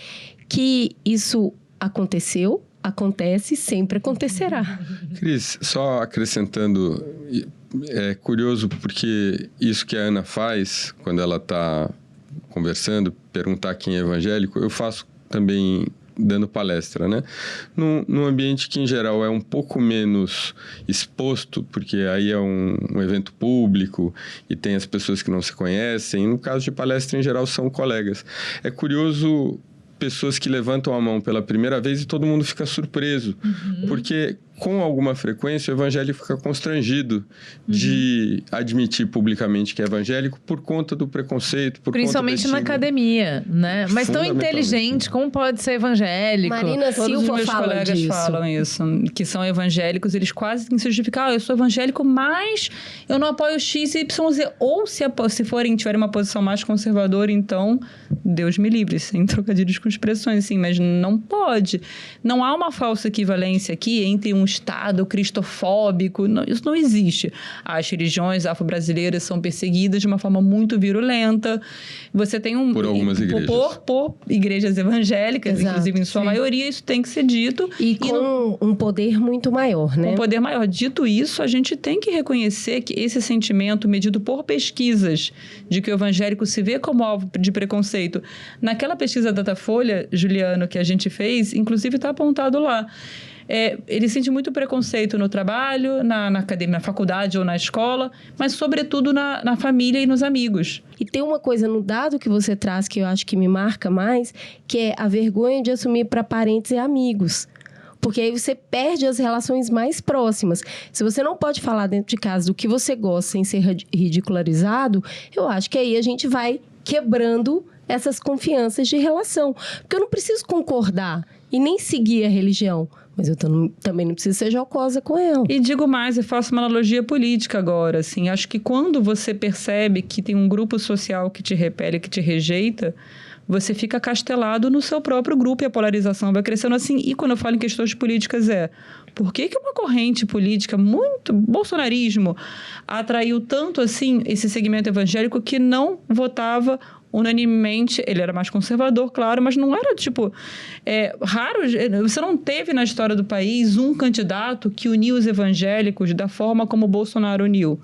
que isso aconteceu, acontece, sempre acontecerá. Cris, só acrescentando, é curioso porque isso que a Ana faz, quando ela está conversando, perguntar quem é evangélico, eu faço também... dando palestra, né? Num ambiente que, em geral, é um pouco menos exposto, porque aí é um evento público e tem as pessoas que não se conhecem. No caso de palestra, em geral, são colegas. É curioso pessoas que levantam a mão pela primeira vez e todo mundo fica surpreso, porque... com alguma frequência, o evangélico fica constrangido de admitir publicamente que é evangélico por conta do preconceito, principalmente na academia, né? Mas tão inteligente, como pode ser evangélico? Marina Silva meus colegas falam isso, que são evangélicos, eles quase têm que se justificar, eu sou evangélico, mas eu não apoio X, Y, Z. Ou se tiverem uma posição mais conservadora, então, Deus me livre, sem trocadilhos com expressões, assim, mas não pode. Não há uma falsa equivalência aqui entre um Estado cristofóbico, não, isso não existe. As religiões afro-brasileiras são perseguidas de uma forma muito virulenta. Você tem por algumas igrejas. Por igrejas evangélicas, exato, inclusive em sua maioria, isso tem que ser dito. E com um poder muito maior, né? Um poder maior. Dito isso, a gente tem que reconhecer que esse sentimento, medido por pesquisas, de que o evangélico se vê como alvo de preconceito, naquela pesquisa Datafolha, Juliano, que a gente fez, inclusive está apontado lá. ele sente muito preconceito no trabalho, na academia, na faculdade ou na escola, mas sobretudo na família e nos amigos. E tem uma coisa no dado que você traz que eu acho que me marca mais, que é a vergonha de assumir para parentes e amigos. Porque aí você perde as relações mais próximas. Se você não pode falar dentro de casa do que você gosta sem ser ridicularizado, eu acho que aí a gente vai quebrando essas confianças de relação. Porque eu não preciso concordar e nem seguir a religião, mas eu também não preciso ser jocosa com ela. E digo mais, eu faço uma analogia política agora, assim. Acho que quando você percebe que tem um grupo social que te repele, que te rejeita, você fica castelado no seu próprio grupo e a polarização vai crescendo assim. E quando eu falo em questões políticas por que uma corrente política muito bolsonarismo atraiu tanto assim esse segmento evangélico que não votava unanimemente? Ele era mais conservador, claro, mas não era raro. Você não teve na história do país um candidato que uniu os evangélicos da forma como o Bolsonaro uniu.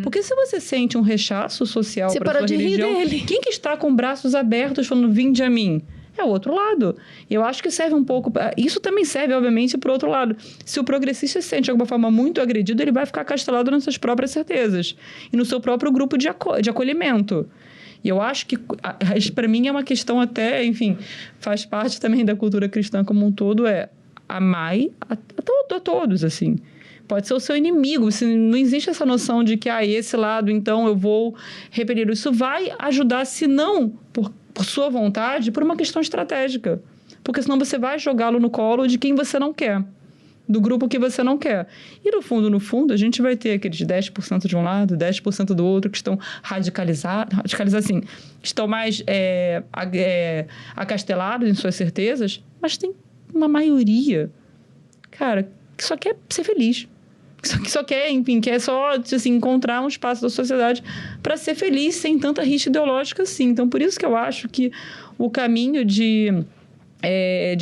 Porque se você sente um rechaço social para sua religião, quem que está com braços abertos falando vinde a mim? É o outro lado. Eu acho que serve um pouco... Isso também serve, obviamente, para o outro lado. Se o progressista se sente de alguma forma muito agredido, ele vai ficar castelado nas suas próprias certezas e no seu próprio grupo de acolhimento. E eu acho que, para mim, é uma questão até, enfim, faz parte também da cultura cristã como um todo, amai a todos, assim. Pode ser o seu inimigo, não existe essa noção de que, esse lado, então eu vou repelir. Isso vai ajudar, se não por sua vontade, por uma questão estratégica. Porque senão você vai jogá-lo no colo de quem você não quer, do grupo que você não quer. E no fundo, a gente vai ter aqueles 10% de um lado, 10% do outro, que estão radicalizados assim, estão mais acastelados em suas certezas, mas tem uma maioria, cara, que só quer ser feliz. Que só quer, enfim, quer só assim, encontrar um espaço da sociedade para ser feliz sem tanta rixa ideológica assim. Então, por isso que eu acho que o caminho de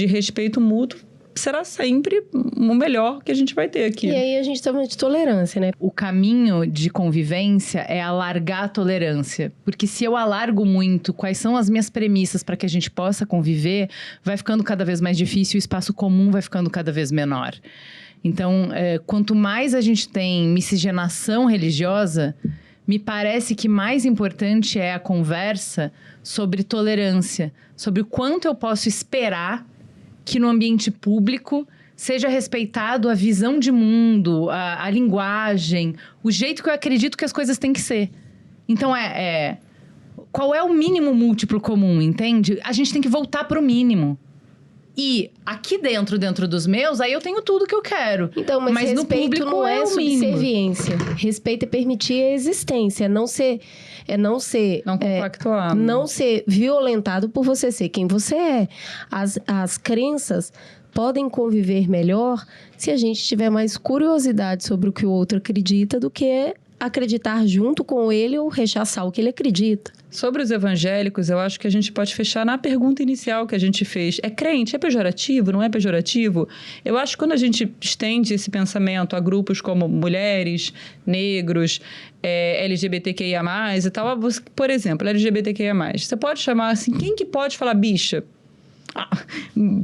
respeito mútuo será sempre o melhor que a gente vai ter aqui. E aí a gente tá falando de tolerância, né? O caminho de convivência é alargar a tolerância. Porque se eu alargo muito quais são as minhas premissas para que a gente possa conviver, vai ficando cada vez mais difícil e o espaço comum vai ficando cada vez menor. Então, quanto mais a gente tem miscigenação religiosa, me parece que mais importante é a conversa sobre tolerância, sobre o quanto eu posso esperar que no ambiente público seja respeitado a visão de mundo, a linguagem, o jeito que eu acredito que as coisas têm que ser. Então, qual é o mínimo múltiplo comum, entende? A gente tem que voltar para o mínimo. E aqui dentro dos meus, aí eu tenho tudo que eu quero. Então, mas no respeito público não é o mínimo. subserviência. Respeito é permitir a existência, não compactuar. Não ser violentado por você ser quem você é. As crenças podem conviver melhor se a gente tiver mais curiosidade sobre o que o outro acredita do que acreditar junto com ele ou rechaçar o que ele acredita. Sobre os evangélicos, eu acho que a gente pode fechar na pergunta inicial que a gente fez. É crente? É pejorativo? Não é pejorativo? Eu acho que quando a gente estende esse pensamento a grupos como mulheres, negros, LGBTQIA+, e tal, por exemplo, LGBTQIA+, você pode chamar assim, quem que pode falar bicha?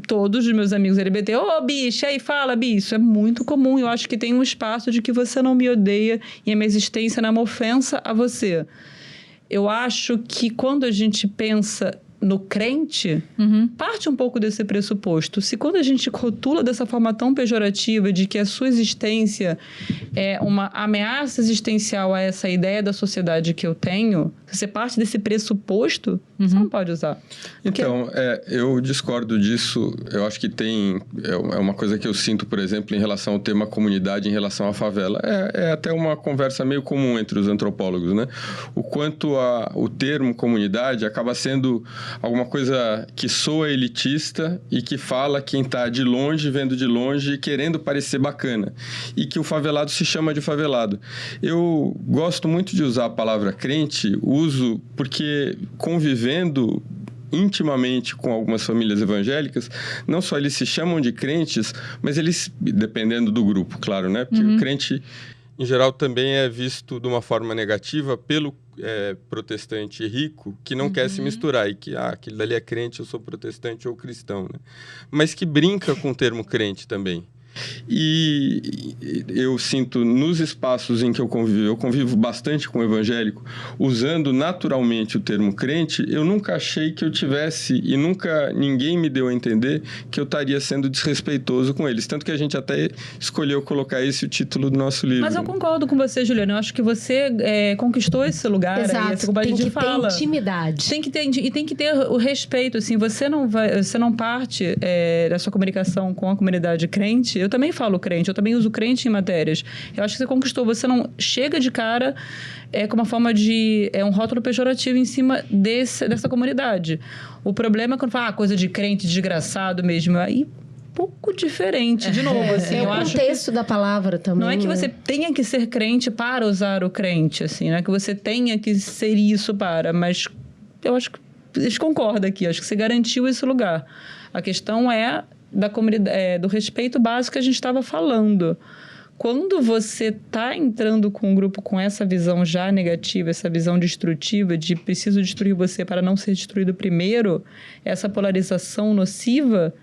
Todos os meus amigos LGBT, bicha, aí fala, bicho. Isso é muito comum. Eu acho que tem um espaço de que você não me odeia e a minha existência não é uma ofensa a você. Eu acho que quando a gente pensa no crente, parte um pouco desse pressuposto. Se quando a gente rotula dessa forma tão pejorativa de que a sua existência é uma ameaça existencial a essa ideia da sociedade que eu tenho, se você parte desse pressuposto, você não pode usar. Então, eu discordo disso. Eu acho que é uma coisa que eu sinto, por exemplo, em relação ao tema comunidade, em relação à favela. É até uma conversa meio comum entre os antropólogos, né? O quanto o termo comunidade acaba sendo alguma coisa que soa elitista e que fala quem está de longe, vendo de longe, querendo parecer bacana. E que o favelado se chama de favelado. Eu gosto muito de usar a palavra crente, uso porque convivendo intimamente com algumas famílias evangélicas, não só eles se chamam de crentes, mas eles, dependendo do grupo, claro, né? Porque o crente, em geral, também é visto de uma forma negativa pelo protestante rico que não quer se misturar e que, aquele dali é crente, eu sou protestante ou cristão, né? Mas que brinca com o termo crente também. E eu sinto nos espaços em que eu convivo bastante com o evangélico, usando naturalmente o termo crente, eu nunca achei que eu tivesse, e nunca ninguém me deu a entender que eu estaria sendo desrespeitoso com eles. Tanto que a gente até escolheu colocar esse o título do nosso livro. Mas eu concordo com você, Juliana. Eu acho que você conquistou esse lugar. Exato. Aí, essa como a Tem gente que fala. ter intimidade. Tem que ter o respeito, assim. Você não parte da sua comunicação com a comunidade crente. Eu também falo crente, eu também uso crente em matérias. Eu acho que você conquistou. Você não chega de cara com uma forma de... um rótulo pejorativo em cima dessa comunidade. O problema é quando fala coisa de crente desgraçado mesmo. Aí... pouco diferente, de novo, assim. O contexto da palavra também. Não é que você tenha que ser crente para usar o crente, assim. Não é que você tenha que ser isso para... Mas eu acho que a gente concorda aqui. Acho que você garantiu esse lugar. A questão é da comunidade, do respeito básico que a gente estava falando. Quando você está entrando com um grupo com essa visão já negativa, essa visão destrutiva de preciso destruir você para não ser destruído primeiro, essa polarização nociva...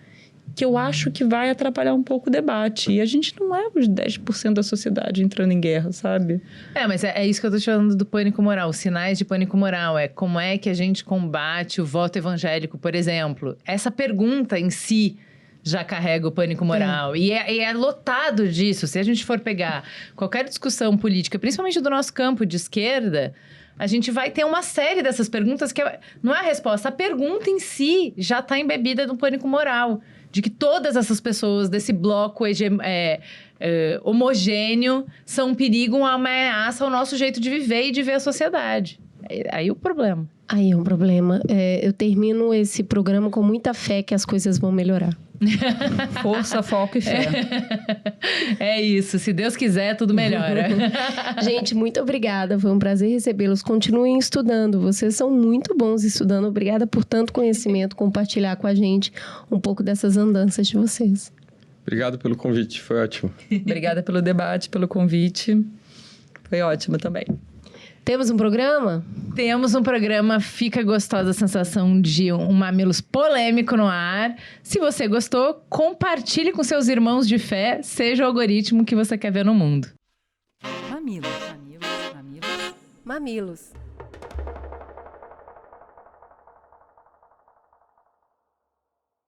que eu acho que vai atrapalhar um pouco o debate. E a gente não é os 10% da sociedade entrando em guerra, sabe? Mas é isso que eu tô te falando do pânico moral. Os sinais de pânico moral é como é que a gente combate o voto evangélico, por exemplo. Essa pergunta em si já carrega o pânico moral. E é lotado disso. Se a gente for pegar qualquer discussão política, principalmente do nosso campo de esquerda... a gente vai ter uma série dessas perguntas que não é a resposta. A pergunta em si já está embebida no pânico moral. De que todas essas pessoas desse bloco homogêneo são um perigo, uma ameaça ao nosso jeito de viver e de ver a sociedade. Aí o problema. Aí é um problema. Eu termino esse programa com muita fé que as coisas vão melhorar. Força, foco e fé. É isso. Se Deus quiser, tudo melhora. Gente, muito obrigada. Foi um prazer recebê-los. Continuem estudando. Vocês são muito bons estudando. Obrigada por tanto conhecimento, compartilhar com a gente um pouco dessas andanças de vocês. Obrigado pelo convite, foi ótimo. Obrigada pelo debate, pelo convite. Foi ótimo também. Temos um programa? Temos um programa, fica gostosa a sensação de um Mamilos polêmico no ar. Se você gostou, compartilhe com seus irmãos de fé, seja o algoritmo que você quer ver no mundo. Mamilos. Mamilos. Mamilos. Mamilos.